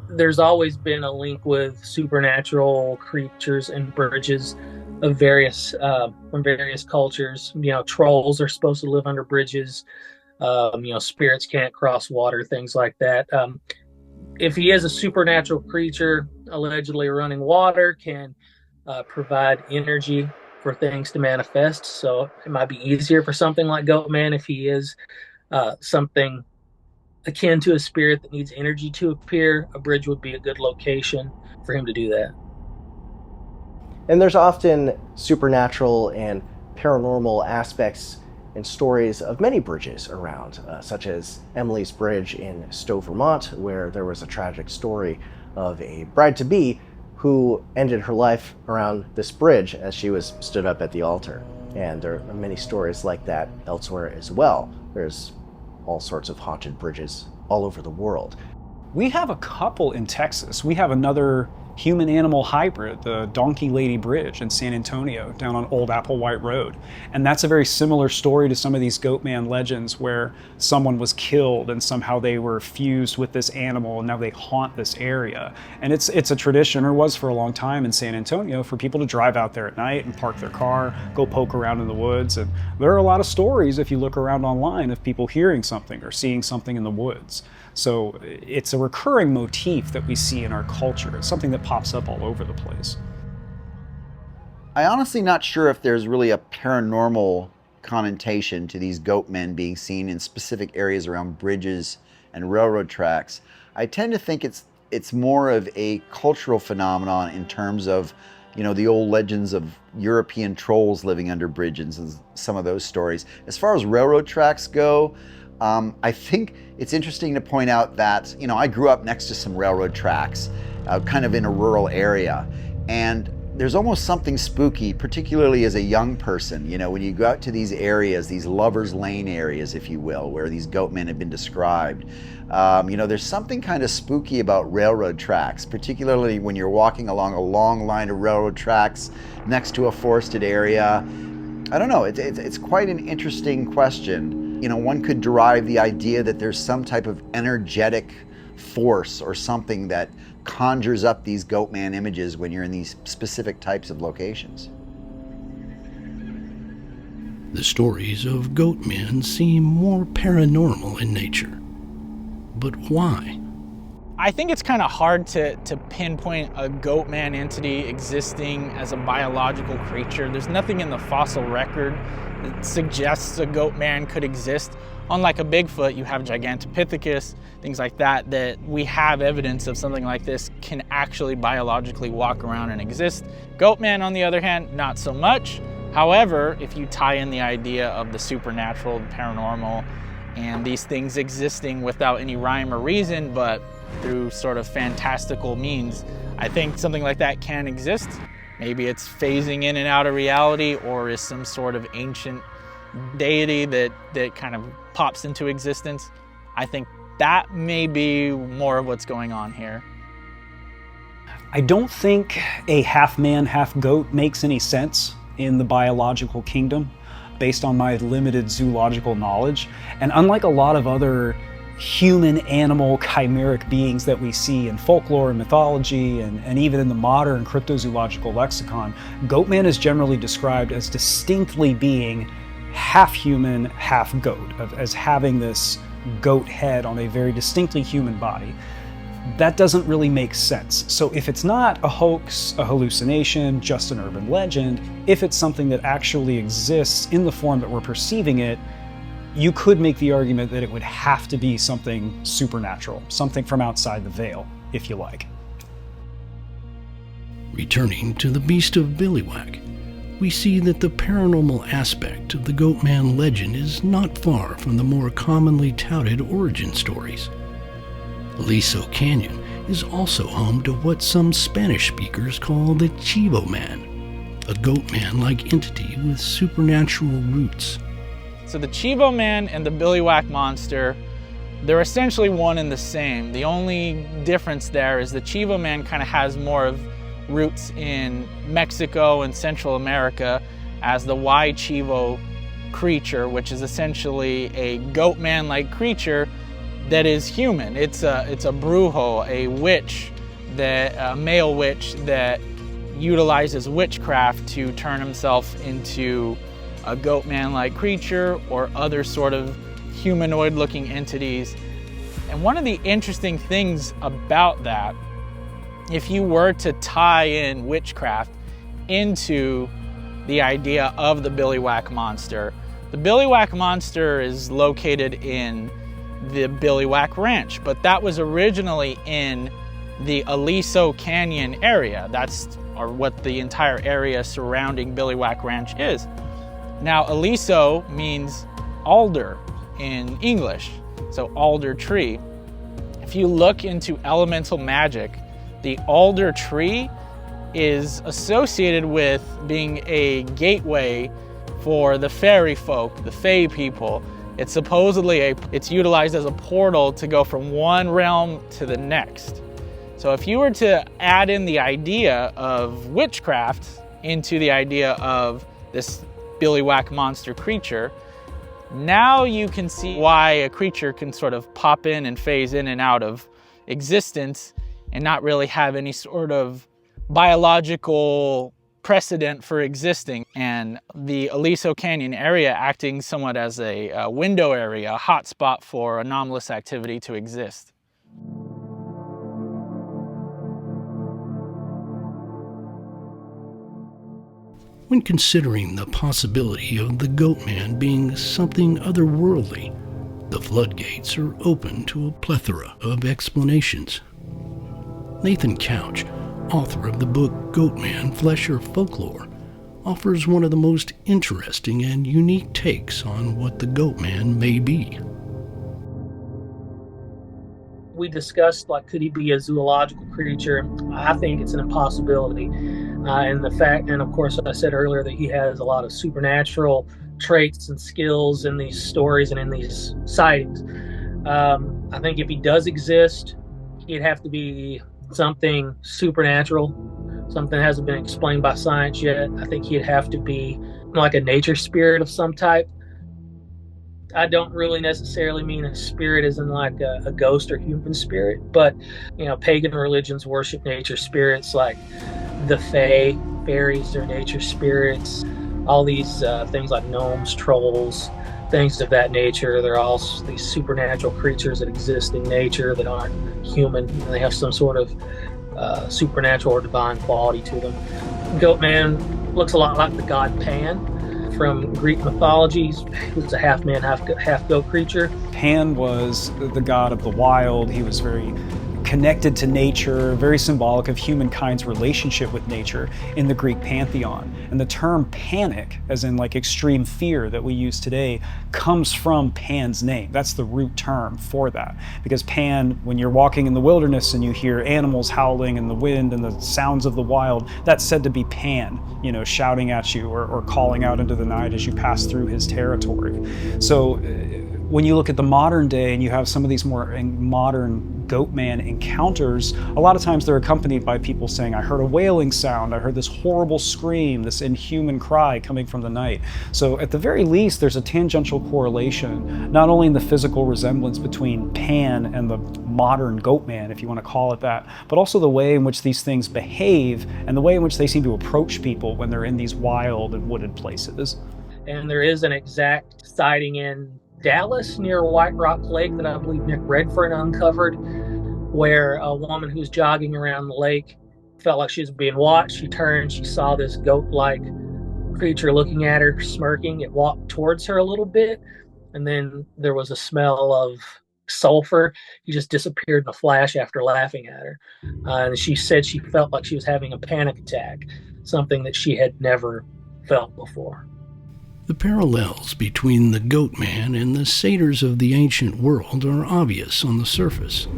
There's always been a link with supernatural creatures and bridges of various from various cultures. Trolls are supposed to live under bridges. Spirits can't cross water, things like that. If he is a supernatural creature, allegedly running water, can provide energy for things to manifest. So it might be easier for something like Goatman if he is something akin to a spirit that needs energy to appear. A bridge would be a good location for him to do that. And there's often supernatural and paranormal aspects and stories of many bridges around, such as Emily's Bridge in Stowe, Vermont, where there was a tragic story of a bride-to-be who ended her life around this bridge as she was stood up at the altar. And there are many stories like that elsewhere as well. There's all sorts of haunted bridges all over the world. We have a couple in Texas. We have another human-animal hybrid, the Donkey Lady Bridge in San Antonio, down on Old Applewhite Road. And that's a very similar story to some of these Goatman legends where someone was killed and somehow they were fused with this animal and now they haunt this area. And it's a tradition, or was for a long time in San Antonio, for people to drive out there at night and park their car, go poke around in the woods. And there are a lot of stories, if you look around online, of people hearing something or seeing something in the woods. So it's a recurring motif that we see in our culture. It's something that pops up all over the place. I'm honestly not sure if there's really a paranormal connotation to these goatmen being seen in specific areas around bridges and railroad tracks. I tend to think it's more of a cultural phenomenon in terms of, the old legends of European trolls living under bridges and some of those stories. As far as railroad tracks go, I think it's interesting to point out that, I grew up next to some railroad tracks, kind of in a rural area. And there's almost something spooky, particularly as a young person, when you go out to these areas, these lovers' lane areas, if you will, where these goatmen have been described. There's something kind of spooky about railroad tracks, particularly when you're walking along a long line of railroad tracks next to a forested area. I don't know, it's quite an interesting question. One could derive the idea that there's some type of energetic force or something that conjures up these goatman images when you're in these specific types of locations. The stories of goatmen seem more paranormal in nature. But why? I think it's kind of hard to pinpoint a goatman entity existing as a biological creature. There's nothing in the fossil record that suggests a goatman could exist. Unlike a Bigfoot, you have Gigantopithecus, things like that we have evidence of something like this can actually biologically walk around and exist. Goatman, on the other hand, not so much. However, if you tie in the idea of the supernatural, the paranormal, and these things existing without any rhyme or reason, but through sort of fantastical means, I think something like that can exist. Maybe it's phasing in and out of reality, or is some sort of ancient deity that kind of pops into existence. I think that may be more of what's going on here. I don't think a half man, half goat makes any sense in the biological kingdom based on my limited zoological knowledge. And unlike a lot of other human animal chimeric beings that we see in folklore and mythology and even in the modern cryptozoological lexicon, goatman is generally described as distinctly being half human, half goat, as having this goat head on a very distinctly human body. That doesn't really make sense. So if it's not a hoax, a hallucination, just an urban legend, if it's something that actually exists in the form that we're perceiving it, you could make the argument that it would have to be something supernatural, something from outside the veil, if you like. Returning to the Beast of Billywhack, we see that the paranormal aspect of the Goatman legend is not far from the more commonly touted origin stories. Aliso Canyon is also home to what some Spanish speakers call the Chivo Man, a goatman-like entity with supernatural roots. So the Chivo Man and the Billywhack monster, they're essentially one and the same. The only difference there is the Chivo Man kind of has more of roots in Mexico and Central America as the Y Chivo creature, which is essentially a goatman-like creature that is human. It's a brujo, a witch, a male witch that utilizes witchcraft to turn himself into a goatman-like creature or other sort of humanoid-looking entities. And one of the interesting things about that, if you were to tie in witchcraft into the idea of the Billywhack monster, the Billywhack monster is located in the Billywhack Ranch, but that was originally in the Aliso Canyon area. That's what the entire area surrounding Billywhack Ranch is. Now, Aliso means alder in English, so alder tree. If you look into elemental magic, the alder tree is associated with being a gateway for the fairy folk, the fae people. It's supposedly it's utilized as a portal to go from one realm to the next. So if you were to add in the idea of witchcraft into the idea of this billywhack monster creature, now you can see why a creature can sort of pop in and phase in and out of existence and not really have any sort of biological precedent for existing. And the Aliso Canyon area acting somewhat as a window area, a hotspot for anomalous activity to exist. When considering the possibility of the Goatman being something otherworldly, the floodgates are open to a plethora of explanations. Nathan Couch, author of the book Goatman, Flesh or Folklore, offers one of the most interesting and unique takes on what the Goatman may be. We discussed, like, could he be a zoological creature? I think it's an impossibility. And the fact, and of course, I said earlier that he has a lot of supernatural traits and skills in these stories and in these sightings. I think if he does exist, he'd have to be something supernatural, something that hasn't been explained by science yet. I think he'd have to be like a nature spirit of some type. I don't really necessarily mean a spirit as in like a ghost or human spirit, but pagan religions worship nature spirits like the fae, fairies are nature spirits, all these things like gnomes, trolls, things of that nature. They're all these supernatural creatures that exist in nature that aren't human. They have some sort of supernatural or divine quality to them. Goatman looks a lot like the god Pan from Greek mythology. He was a half man, half goat creature. Pan was the god of the wild. He was very connected to nature, very symbolic of humankind's relationship with nature in the Greek pantheon. And the term panic, as in like extreme fear that we use today, comes from Pan's name. That's the root term for that. Because Pan, when you're walking in the wilderness and you hear animals howling and the wind and the sounds of the wild, that's said to be Pan, shouting at you or calling out into the night as you pass through his territory. So when you look at the modern day and you have some of these more modern Goatman encounters, a lot of times they're accompanied by people saying, I heard a wailing sound, I heard this horrible scream, this inhuman cry coming from the night. So at the very least, there's a tangential correlation, not only in the physical resemblance between Pan and the modern Goatman, if you want to call it that, but also the way in which these things behave and the way in which they seem to approach people when they're in these wild and wooded places. And there is an exact sighting in Dallas near White Rock Lake that I believe Nick Redfern uncovered, where a woman who's jogging around the lake felt like she was being watched. She turned, she saw this goat-like creature looking at her, smirking. It walked towards her a little bit, and then there was a smell of sulfur. He just disappeared in a flash after laughing at her. And she said she felt like she was having a panic attack, something that she had never felt before. The parallels between the Goatman and the satyrs of the ancient world are obvious on the surface.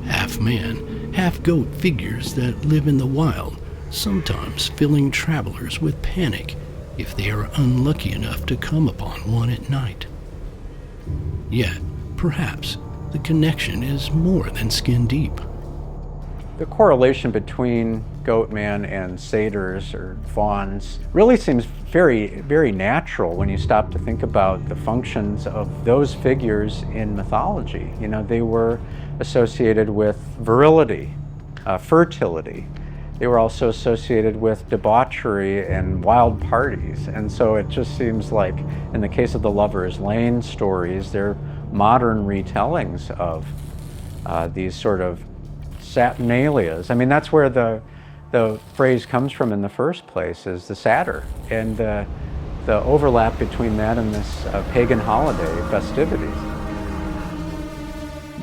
Half-man, half-goat figures that live in the wild, sometimes filling travelers with panic if they are unlucky enough to come upon one at night. Yet, perhaps, the connection is more than skin deep. The correlation between Goatman and satyrs or fauns really seems very, very natural when you stop to think about the functions of those figures in mythology. They were associated with virility, fertility. They were also associated with debauchery and wild parties. And so it just seems like, in the case of the Lover's Lane stories, they're modern retellings of these sort of Saturnalias. I mean, that's where the phrase comes from in the first place, is the satyr, and the overlap between that and this pagan holiday festivities.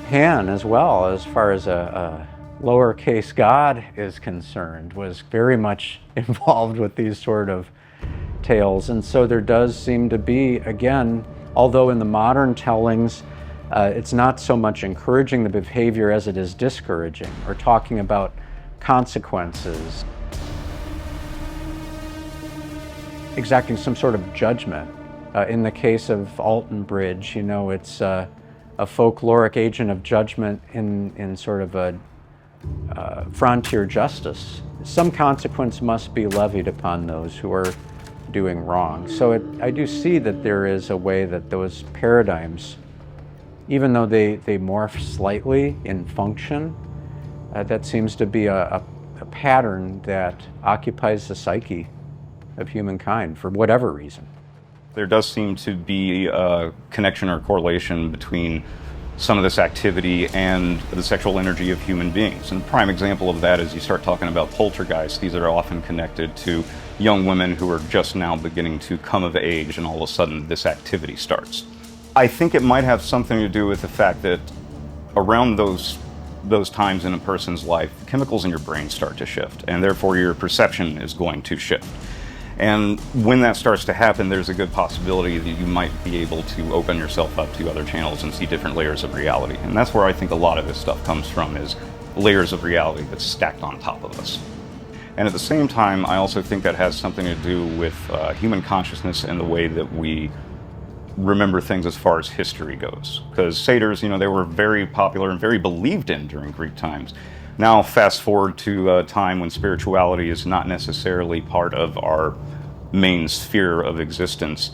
Pan, as well, as far as a lowercase god is concerned, was very much involved with these sort of tales. And so there does seem to be, again, although in the modern tellings, it's not so much encouraging the behavior as it is discouraging, or talking about consequences, exacting some sort of judgment. In the case of Alton Bridge, it's a folkloric agent of judgment in sort of a frontier justice. Some consequence must be levied upon those who are doing wrong. So I do see that there is a way that those paradigms, even though they morph slightly in function, that seems to be a pattern that occupies the psyche of humankind for whatever reason. There does seem to be a connection or correlation between some of this activity and the sexual energy of human beings. And a prime example of that is you start talking about poltergeists. These are often connected to young women who are just now beginning to come of age, and all of a sudden this activity starts. I think it might have something to do with the fact that around those times in a person's life, chemicals in your brain start to shift, and therefore your perception is going to shift. And when that starts to happen, there's a good possibility that you might be able to open yourself up to other channels and see different layers of reality. And that's where I think a lot of this stuff comes from, is layers of reality that's stacked on top of us. And at the same time, I also think that has something to do with human consciousness and the way that we remember things as far as history goes. Because satyrs, they were very popular and very believed in during Greek times. Now, fast forward to a time when spirituality is not necessarily part of our main sphere of existence.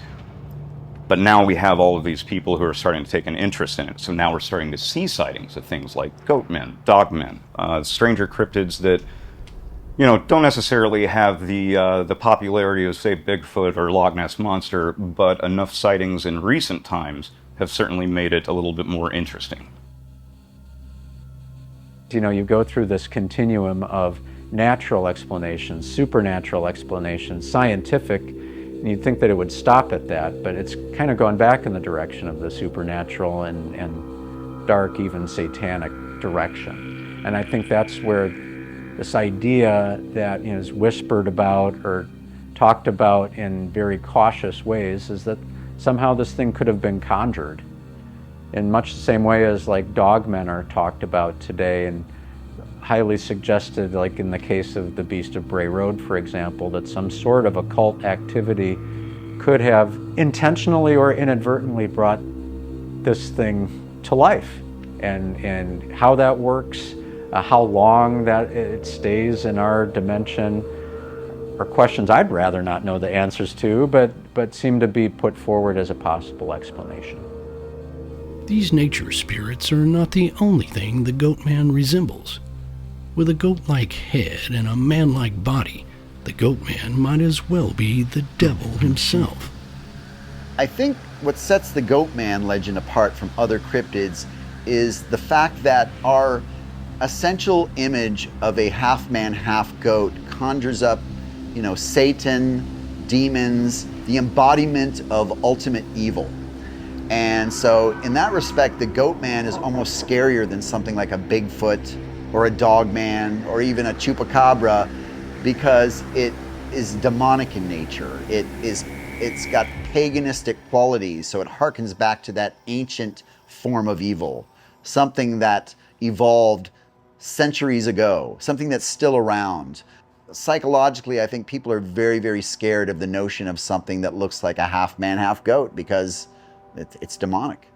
But now we have all of these people who are starting to take an interest in it. So now we're starting to see sightings of things like goatmen, dogmen, stranger cryptids that, don't necessarily have the popularity of, say, Bigfoot or Loch Ness Monster, but enough sightings in recent times have certainly made it a little bit more interesting. You go through this continuum of natural explanations, supernatural explanations, scientific, and you'd think that it would stop at that, but it's kind of going back in the direction of the supernatural and dark, even satanic direction. And I think that's where this idea that is whispered about or talked about in very cautious ways is that somehow this thing could have been conjured. In much the same way as like dogmen are talked about today and highly suggested, like in the case of the Beast of Bray Road, for example, that some sort of occult activity could have intentionally or inadvertently brought this thing to life. And how that works, how long that it stays in our dimension, are questions I'd rather not know the answers to, but seem to be put forward as a possible explanation. These nature spirits are not the only thing the Goatman resembles. With a goat-like head and a man-like body, the Goatman might as well be the devil himself. I think what sets the Goatman legend apart from other cryptids is the fact that our essential image of a half-man, half-goat conjures up, Satan, demons, the embodiment of ultimate evil. And so in that respect, the Goatman is almost scarier than something like a Bigfoot or a Dogman or even a Chupacabra, because it is demonic in nature. It's got paganistic qualities, so it harkens back to that ancient form of evil, something that evolved centuries ago, something that's still around. Psychologically, I think people are very, very scared of the notion of something that looks like a half-man, half-goat, because it's demonic.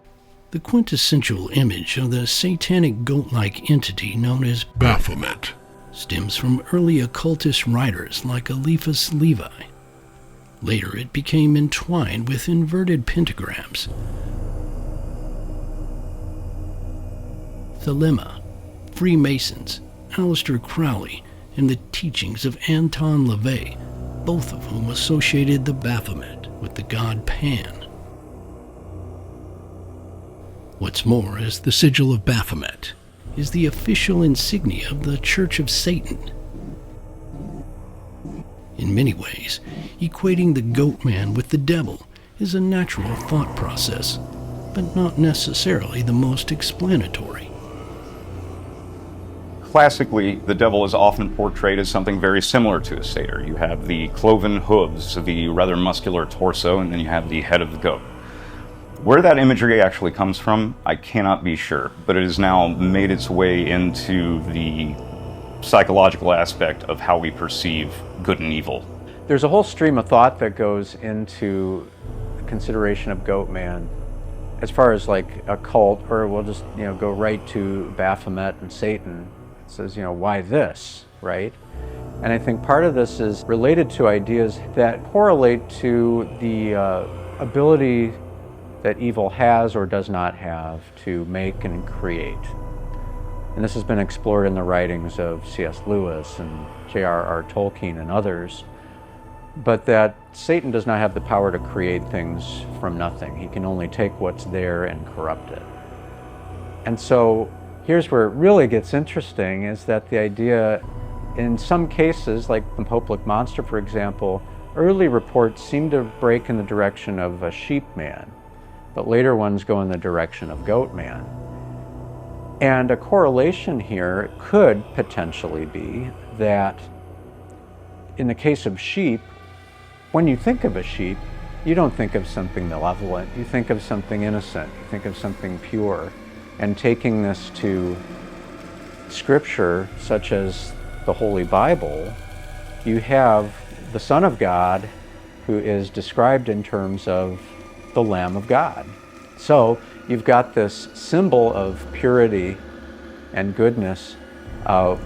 The quintessential image of the satanic goat-like entity known as Baphomet stems from early occultist writers like Eliphas Levi. Later it became entwined with inverted pentagrams, Thelema, Freemasons, Aleister Crowley, and the teachings of Anton LaVey, both of whom associated the Baphomet with the god Pan. What's more, as the sigil of Baphomet is the official insignia of the Church of Satan. In many ways, equating the Goatman with the devil is a natural thought process, but not necessarily the most explanatory. Classically, the devil is often portrayed as something very similar to a satyr. You have the cloven hooves, the rather muscular torso, and then you have the head of the goat. Where that imagery actually comes from, I cannot be sure, but it has now made its way into the psychological aspect of how we perceive good and evil. There's a whole stream of thought that goes into the consideration of Goatman as far as like a cult, or we'll just go right to Baphomet and Satan. says, why this, right? And I think part of this is related to ideas that correlate to the ability that evil has or does not have to make and create. And this has been explored in the writings of C.S. Lewis and J.R.R. Tolkien and others, but that Satan does not have the power to create things from nothing. He can only take what's there and corrupt it. And so here's where it really gets interesting, is that the idea, in some cases, like the Poplick monster, for example, early reports seem to break in the direction of a sheep man, but later ones go in the direction of goat man. And a correlation here could potentially be that in the case of sheep, when you think of a sheep, you don't think of something malevolent, you think of something innocent, you think of something pure. And taking this to scripture, such as the Holy Bible, you have the Son of God, who is described in terms of the Lamb of God. So you've got this symbol of purity and goodness.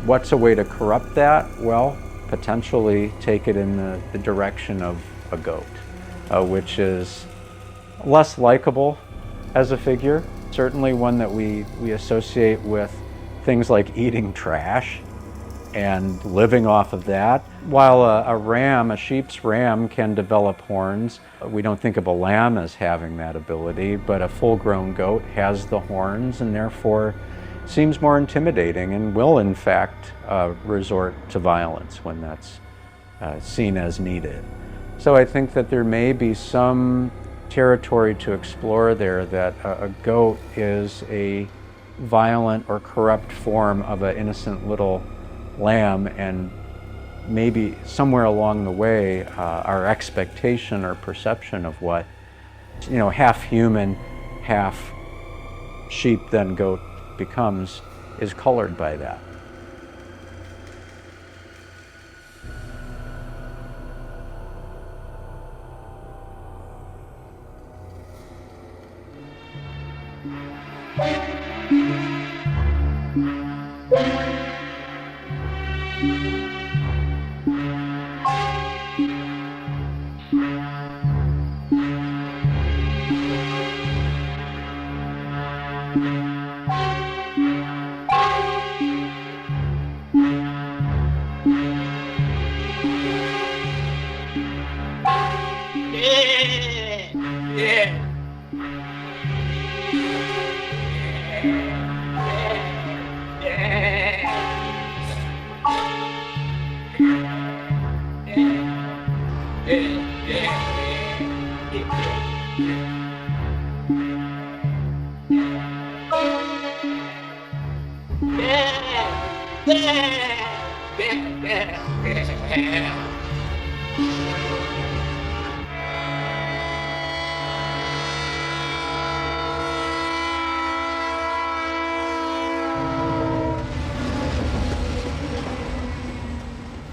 What's a way to corrupt that? Well, potentially take it in the direction of a goat, which is less likable as a figure. Certainly one that we associate with things like eating trash and living off of that. While a sheep's ram can develop horns, we don't think of a lamb as having that ability, but a full-grown goat has the horns and therefore seems more intimidating and will in fact resort to violence when that's seen as needed. So I think that there may be some territory to explore there, that a goat is a violent or corrupt form of an innocent little lamb, and maybe somewhere along the way our expectation or perception of what half human, half sheep then goat becomes is colored by that.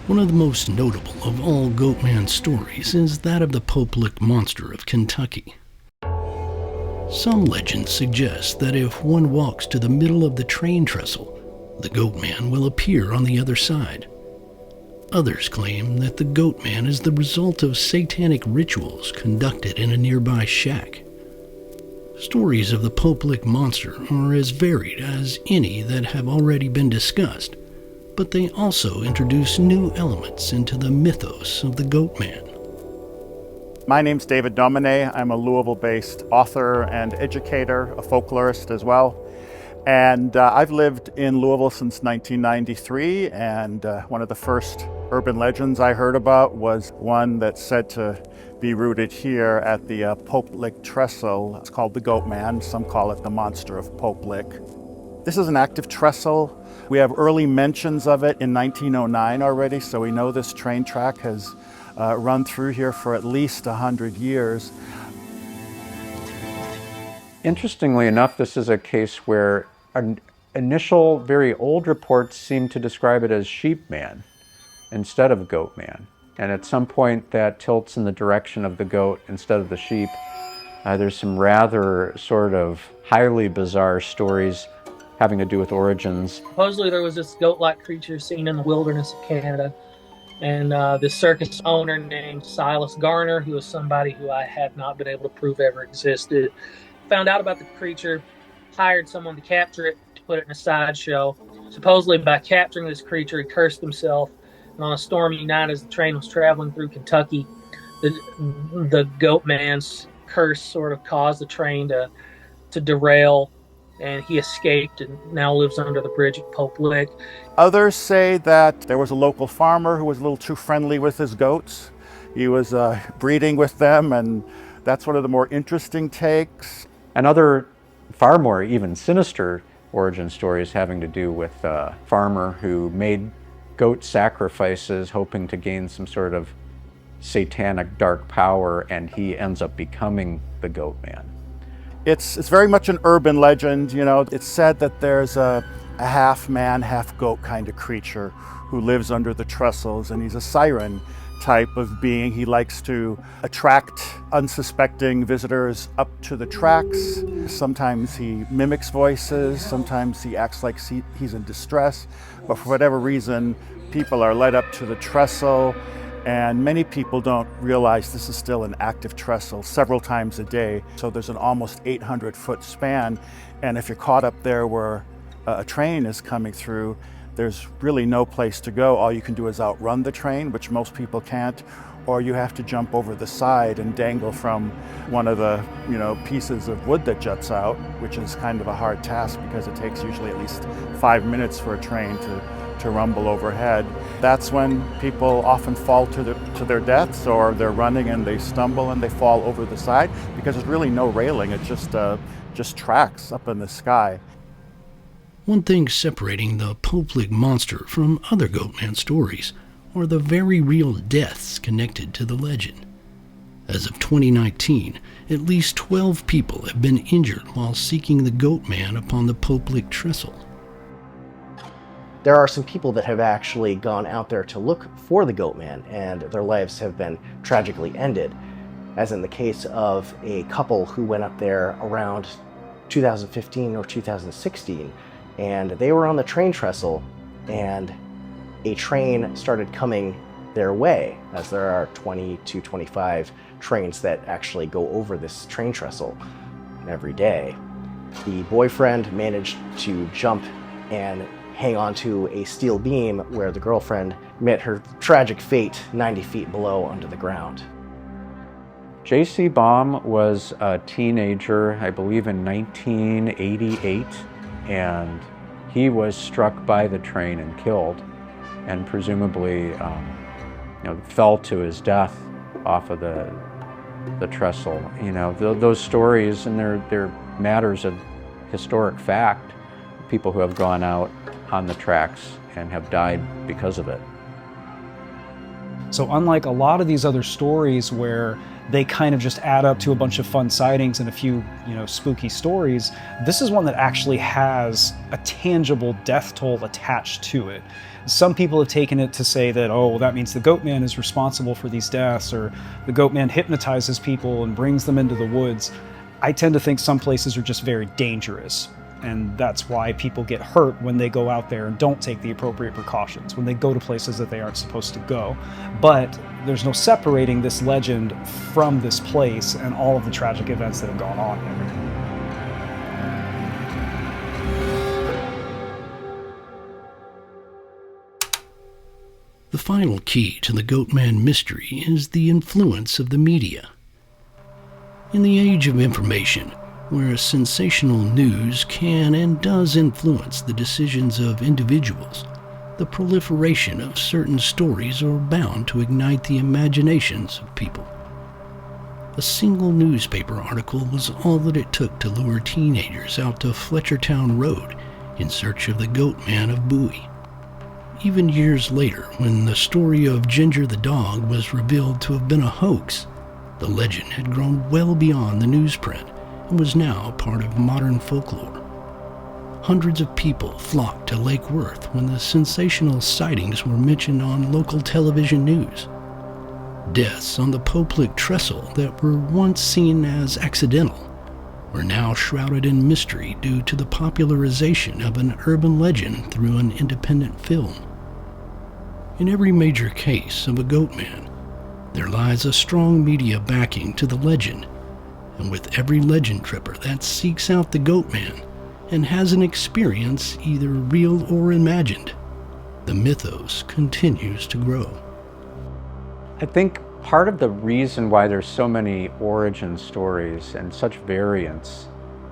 One of the most notable of all Goatman stories is that of the Poplick monster of Kentucky. Some legends suggest that if one walks to the middle of the train trestle, the Goatman will appear on the other side. Others claim that the Goatman is the result of satanic rituals conducted in a nearby shack. Stories of the Poplick monster are as varied as any that have already been discussed, but they also introduce new elements into the mythos of the Goatman. My name's David Domine. I'm a Louisville-based author and educator, a folklorist as well. And I've lived in Louisville since 1993, and one of the first urban legends I heard about was one that's said to be rooted here at the Poplick trestle. It's called the Goatman. Some call it the monster of Poplick. This is an active trestle. We have early mentions of it in 1909 already, so we know this train track has run through here for at least 100 years. Interestingly enough, this is a case where initial, very old reports seem to describe it as sheepman instead of goatman. And at some point that tilts in the direction of the goat instead of the sheep. There's some rather sort of highly bizarre stories having to do with origins. Supposedly there was this goat-like creature seen in the wilderness of Canada, and this circus owner named Silas Garner, who was somebody who I had not been able to prove ever existed, found out about the creature, hired someone to capture it, to put it in a sideshow. Supposedly by capturing this creature, he cursed himself, and on a stormy night as the train was traveling through Kentucky, the Goatman's curse sort of caused the train to derail, and he escaped and now lives under the bridge at Pope Lick. Others say that there was a local farmer who was a little too friendly with his goats. He was breeding with them, and that's one of the more interesting takes. And other far more even sinister origin stories having to do with a farmer who made goat sacrifices hoping to gain some sort of satanic dark power, and he ends up becoming the Goatman. It's very much an urban legend, you know. It's said that there's a half man, half goat kind of creature who lives under the trestles, and he's a siren type of being. He likes to attract unsuspecting visitors up to the tracks. Sometimes he mimics voices, sometimes he acts like he's in distress, but for whatever reason, people are led up to the trestle, and many people don't realize this is still an active trestle several times a day. So there's an almost 800-foot span, and if you're caught up there where a train is coming through, there's really no place to go. All you can do is outrun the train, which most people can't, or you have to jump over the side and dangle from one of the pieces of wood that juts out, which is kind of a hard task because it takes usually at least 5 minutes for a train to rumble overhead. That's when people often fall to their deaths, or they're running and they stumble and they fall over the side because there's really no railing. It's just tracks up in the sky. One thing separating the Poplick monster from other Goatman stories are the very real deaths connected to the legend. As of 2019, at least 12 people have been injured while seeking the Goatman upon the Poplick trestle. There are some people that have actually gone out there to look for the Goatman, and their lives have been tragically ended, as in the case of a couple who went up there around 2015 or 2016, and they were on the train trestle, and a train started coming their way, as there are 20 to 25 trains that actually go over this train trestle every day. The boyfriend managed to jump and hang onto a steel beam, where the girlfriend met her tragic fate 90 feet below under the ground. J.C. Baum was a teenager, I believe in 1988, and he was struck by the train and killed, and presumably fell to his death off of the trestle. Those stories, and they're matters of historic fact, people who have gone out on the tracks and have died because of it. So unlike a lot of these other stories where they kind of just add up to a bunch of fun sightings and a few, spooky stories, this is one that actually has a tangible death toll attached to it. Some people have taken it to say that, oh, well, that means the Goatman is responsible for these deaths, or the Goatman hypnotizes people and brings them into the woods. I tend to think some places are just very dangerous. And that's why people get hurt when they go out there and don't take the appropriate precautions, when they go to places that they aren't supposed to go. But there's no separating this legend from this place and all of the tragic events that have gone on and everything. The final key to the Goatman mystery is the influence of the media. In the age of information, where sensational news can and does influence the decisions of individuals, the proliferation of certain stories are bound to ignite the imaginations of people. A single newspaper article was all that it took to lure teenagers out to Fletchertown Road in search of the Goatman of Bowie. Even years later, when the story of Ginger the dog was revealed to have been a hoax, the legend had grown well beyond the newsprint and was now part of modern folklore. Hundreds of people flocked to Lake Worth when the sensational sightings were mentioned on local television news. Deaths on the Poplick trestle that were once seen as accidental are now shrouded in mystery due to the popularization of an urban legend through an independent film. In every major case of a goatman, there lies a strong media backing to the legend, and with every legend tripper that seeks out the goatman and has an experience either real or imagined, the mythos continues to grow. I think part of the reason why there's so many origin stories and such variants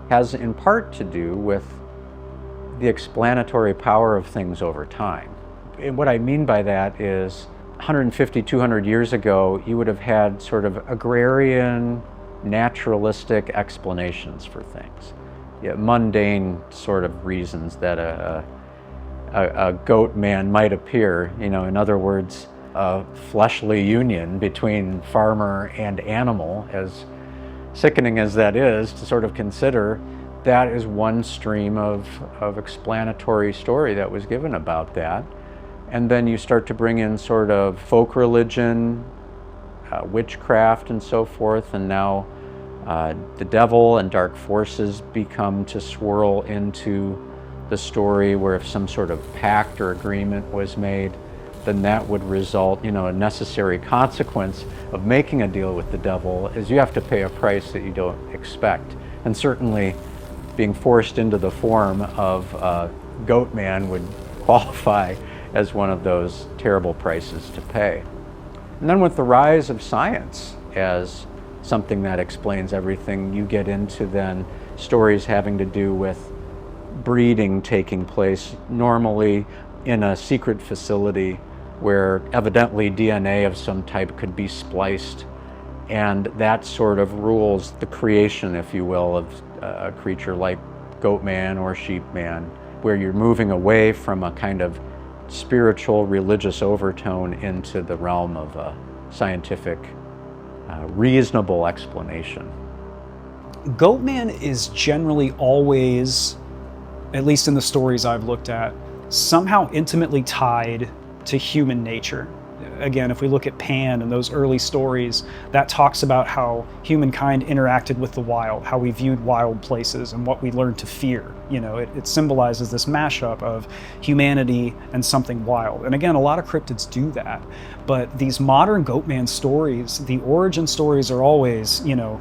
has in part to do with the explanatory power of things over time. And what I mean by that is 150, 200 years ago, you would have had sort of agrarian, naturalistic explanations for things. Yeah, mundane sort of reasons that a goat man might appear. You know, in other words, a fleshly union between farmer and animal, as sickening as that is to sort of consider. That is one stream of explanatory story that was given about that. And then you start to bring in sort of folk religion, witchcraft and so forth, and now the devil and dark forces become to swirl into the story, where if some sort of pact or agreement was made, then that would result, you know, a necessary consequence of making a deal with the devil is you have to pay a price that you don't expect. And certainly being forced into the form of Goatman would qualify as one of those terrible prices to pay. And then with the rise of science as something that explains everything, you get into then stories having to do with breeding taking place normally in a secret facility where evidently DNA of some type could be spliced, and that sort of rules the creation, if you will, of a creature like Goatman or Sheepman, where you're moving away from a kind of spiritual religious overtone into the realm of a scientific reasonable explanation. Goatman is generally always, at least in the stories I've looked at, somehow intimately tied to human nature. Again, if we look at Pan and those early stories, that talks about how humankind interacted with the wild, how we viewed wild places and what we learned to fear. You know, it symbolizes this mashup of humanity and something wild. And again, a lot of cryptids do that. But these modern Goatman stories, the origin stories are always, you know,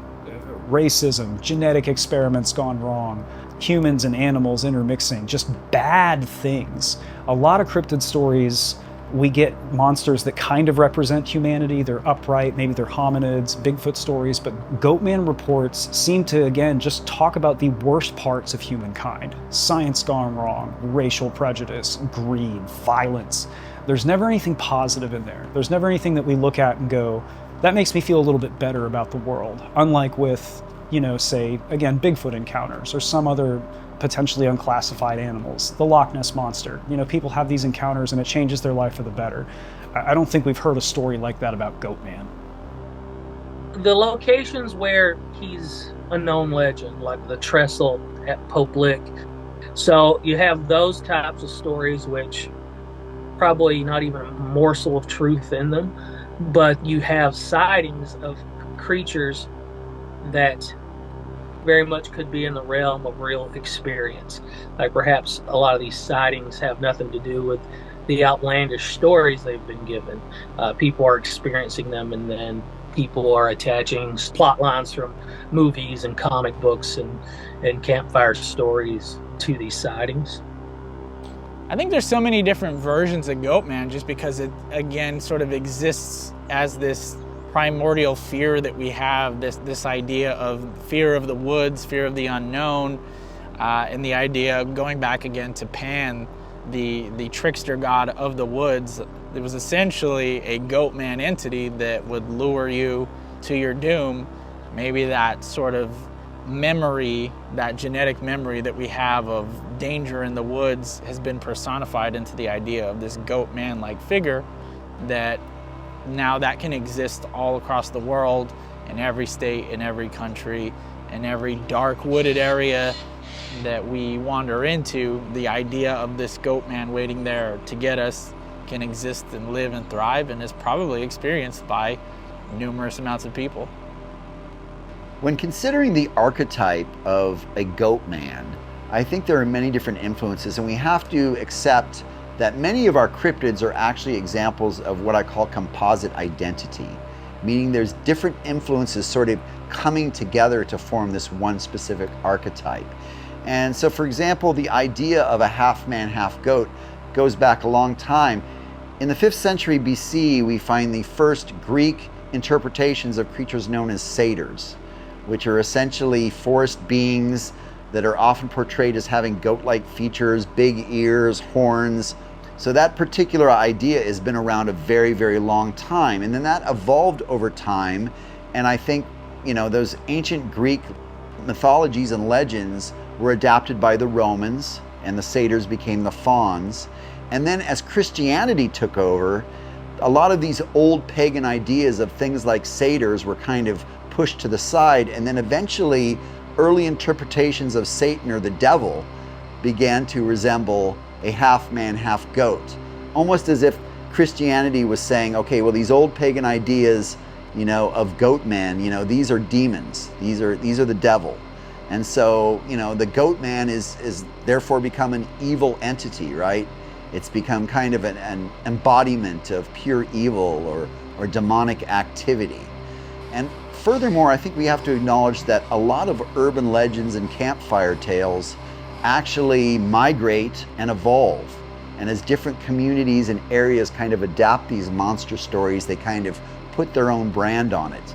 racism, genetic experiments gone wrong, humans and animals intermixing, just bad things. A lot of cryptid stories, we get monsters that kind of represent humanity. They're upright, maybe they're hominids, Bigfoot stories, but Goatman reports seem to, again, just talk about the worst parts of humankind. Science gone wrong, racial prejudice, greed, violence. There's never anything positive in there. There's never anything that we look at and go, that makes me feel a little bit better about the world. Unlike with, you know, say, again, Bigfoot encounters or some other potentially unclassified animals, the Loch Ness Monster. You know, people have these encounters and it changes their life for the better. I don't think we've heard a story like that about Goatman. The locations where he's a known legend, like the trestle at Pope Lick. So you have those types of stories which probably not even a morsel of truth in them, but you have sightings of creatures that very much could be in the realm of real experience. Like perhaps a lot of these sightings have nothing to do with the outlandish stories they've been given. People are experiencing them, and then people are attaching plot lines from movies and comic books and campfire stories to these sightings. I think there's so many different versions of Goatman just because it, again, sort of exists as this primordial fear that we have, this idea of fear of the woods, fear of the unknown, and the idea of going back again to Pan, the trickster god of the woods. It was essentially a Goatman entity that would lure you to your doom. Maybe that sort of memory, that genetic memory that we have of danger in the woods has been personified into the idea of this Goatman-like figure that now that can exist all across the world, in every state, in every country, in every dark wooded area that we wander into. The idea of this Goatman waiting there to get us can exist and live and thrive, and is probably experienced by numerous amounts of people. When considering the archetype of a goat man, I think there are many different influences, and we have to accept that many of our cryptids are actually examples of what I call composite identity, meaning there's different influences sort of coming together to form this one specific archetype. And so, for example, the idea of a half man, half goat goes back a long time. In the 5th century BC, we find the first Greek interpretations of creatures known as satyrs, which are essentially forest beings that are often portrayed as having goat-like features, big ears, horns. So that particular idea has been around a very, very long time. And then that evolved over time. And I think, those ancient Greek mythologies and legends were adapted by the Romans, and the satyrs became the fauns. And then as Christianity took over, a lot of these old pagan ideas of things like satyrs were kind of pushed to the side. And then eventually, early interpretations of Satan or the devil began to resemble a half man, half goat, almost as if Christianity was saying, okay, well, these old pagan ideas, of goat men, these are demons, these are the devil. And so, the goat man is therefore become an evil entity, right? It's become kind of an embodiment of pure evil or demonic activity. And furthermore, I think we have to acknowledge that a lot of urban legends and campfire tales actually migrate and evolve. And as different communities and areas kind of adapt these monster stories, they kind of put their own brand on it.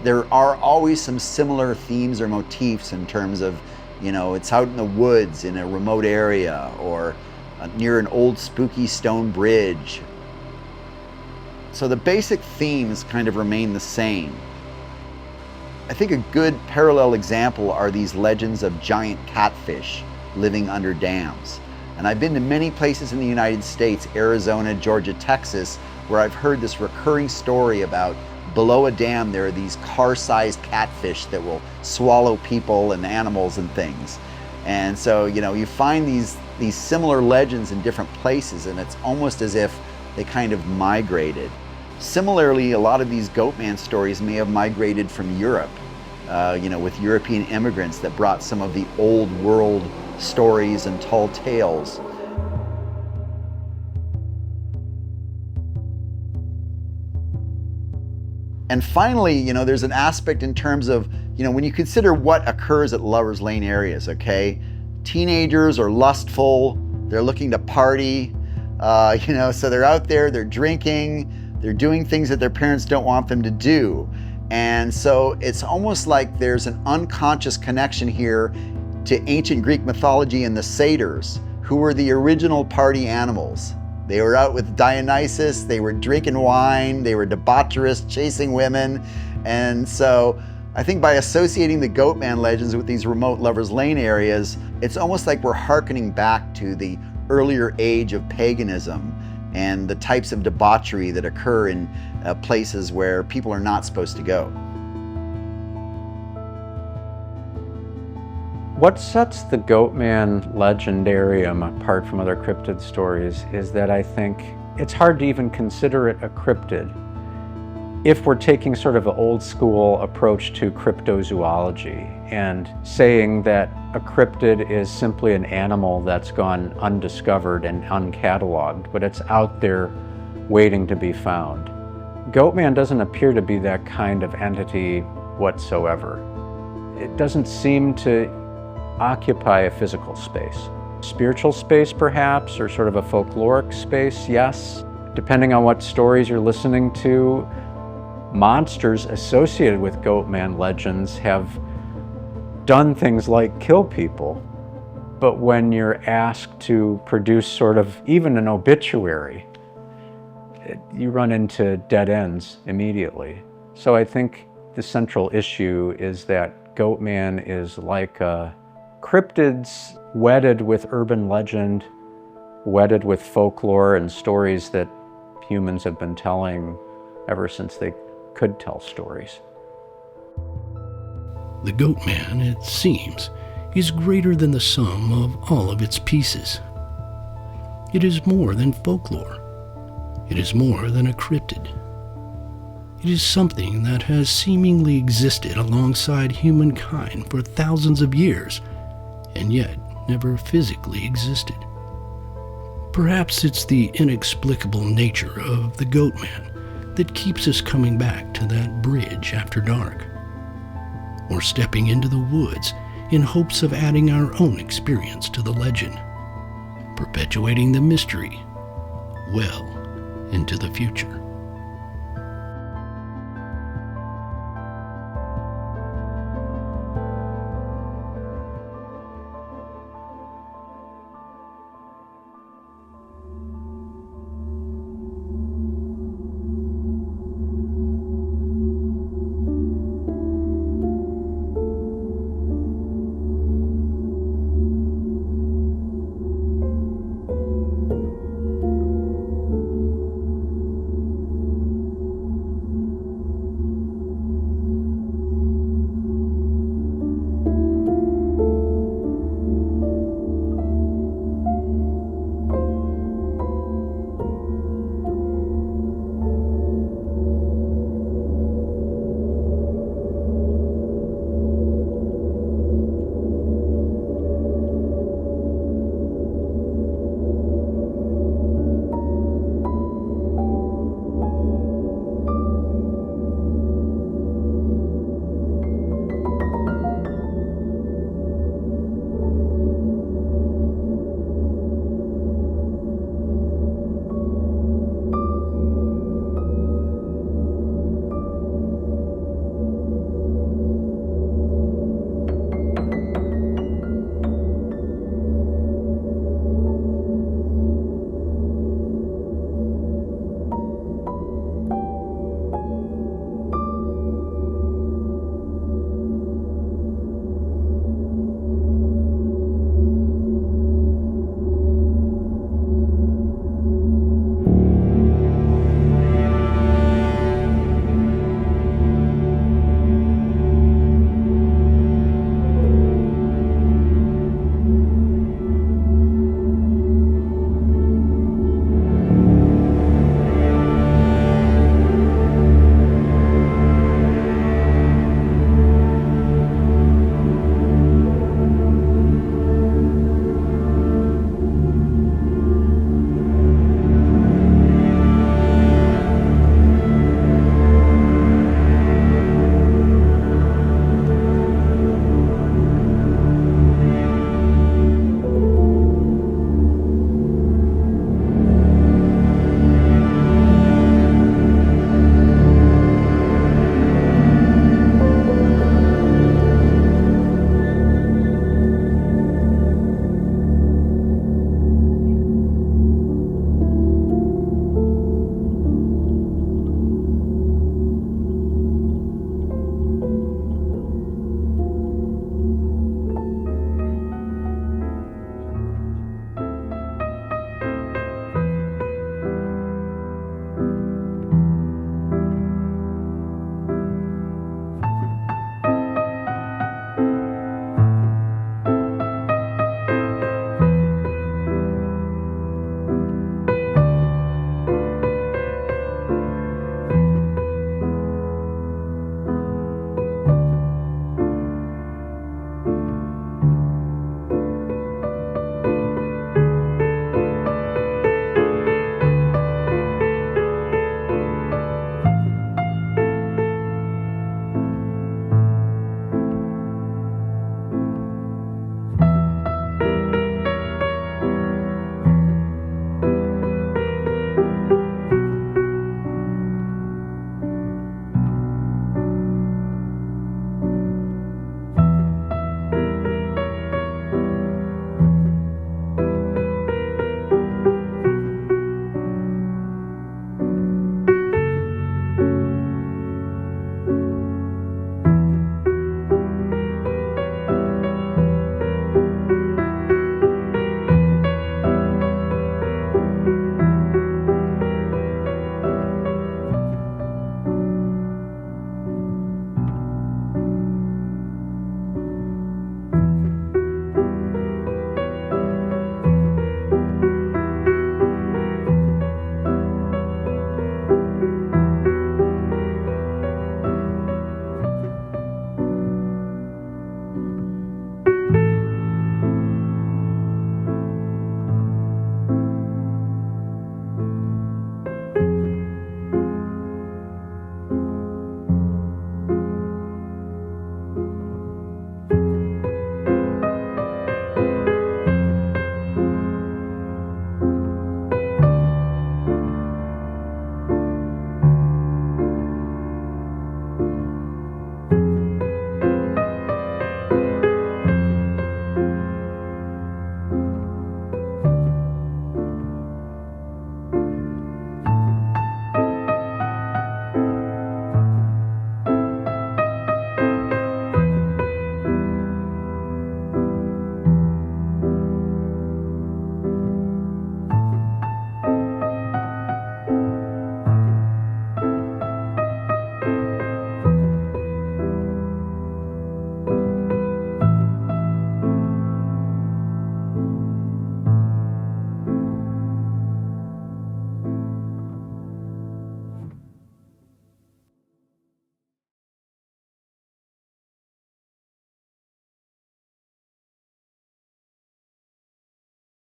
There are always some similar themes or motifs in terms of, it's out in the woods in a remote area or near an old spooky stone bridge. So the basic themes kind of remain the same. I think a good parallel example are these legends of giant catfish living under dams. And I've been to many places in the United States, Arizona, Georgia, Texas, where I've heard this recurring story about below a dam there are these car-sized catfish that will swallow people and animals and things. And so, you find these similar legends in different places, and it's almost as if they kind of migrated. Similarly, a lot of these goatman stories may have migrated from Europe, with European immigrants that brought some of the old world stories and tall tales. And finally, there's an aspect in terms of, when you consider what occurs at Lover's Lane areas, okay? Teenagers are lustful, they're looking to party, so they're out there, they're drinking, they're doing things that their parents don't want them to do. And so it's almost like there's an unconscious connection here to ancient Greek mythology and the satyrs, who were the original party animals. They were out with Dionysus, they were drinking wine, they were debaucherous, chasing women. And so I think by associating the Goatman legends with these remote Lover's Lane areas, it's almost like we're hearkening back to the earlier age of paganism and the types of debauchery that occur in places where people are not supposed to go. What sets the Goatman legendarium apart from other cryptid stories is that I think it's hard to even consider it a cryptid if we're taking sort of an old school approach to cryptozoology and saying that a cryptid is simply an animal that's gone undiscovered and uncatalogued, but it's out there waiting to be found. Goatman doesn't appear to be that kind of entity whatsoever. It doesn't seem to occupy a physical space. Spiritual space perhaps, or sort of a folkloric space, yes. Depending on what stories you're listening to, monsters associated with Goatman legends have done things like kill people. But when you're asked to produce sort of even an obituary, you run into dead ends immediately. So I think the central issue is that Goatman is like cryptids wedded with urban legend, wedded with folklore and stories that humans have been telling ever since they could tell stories. The Goatman, it seems, is greater than the sum of all of its pieces. It is more than folklore. It is more than a cryptid. It is something that has seemingly existed alongside humankind for thousands of years, and yet never physically existed. Perhaps it's the inexplicable nature of the Goatman that keeps us coming back to that bridge after dark, or stepping into the woods in hopes of adding our own experience to the legend, perpetuating the mystery well into the future.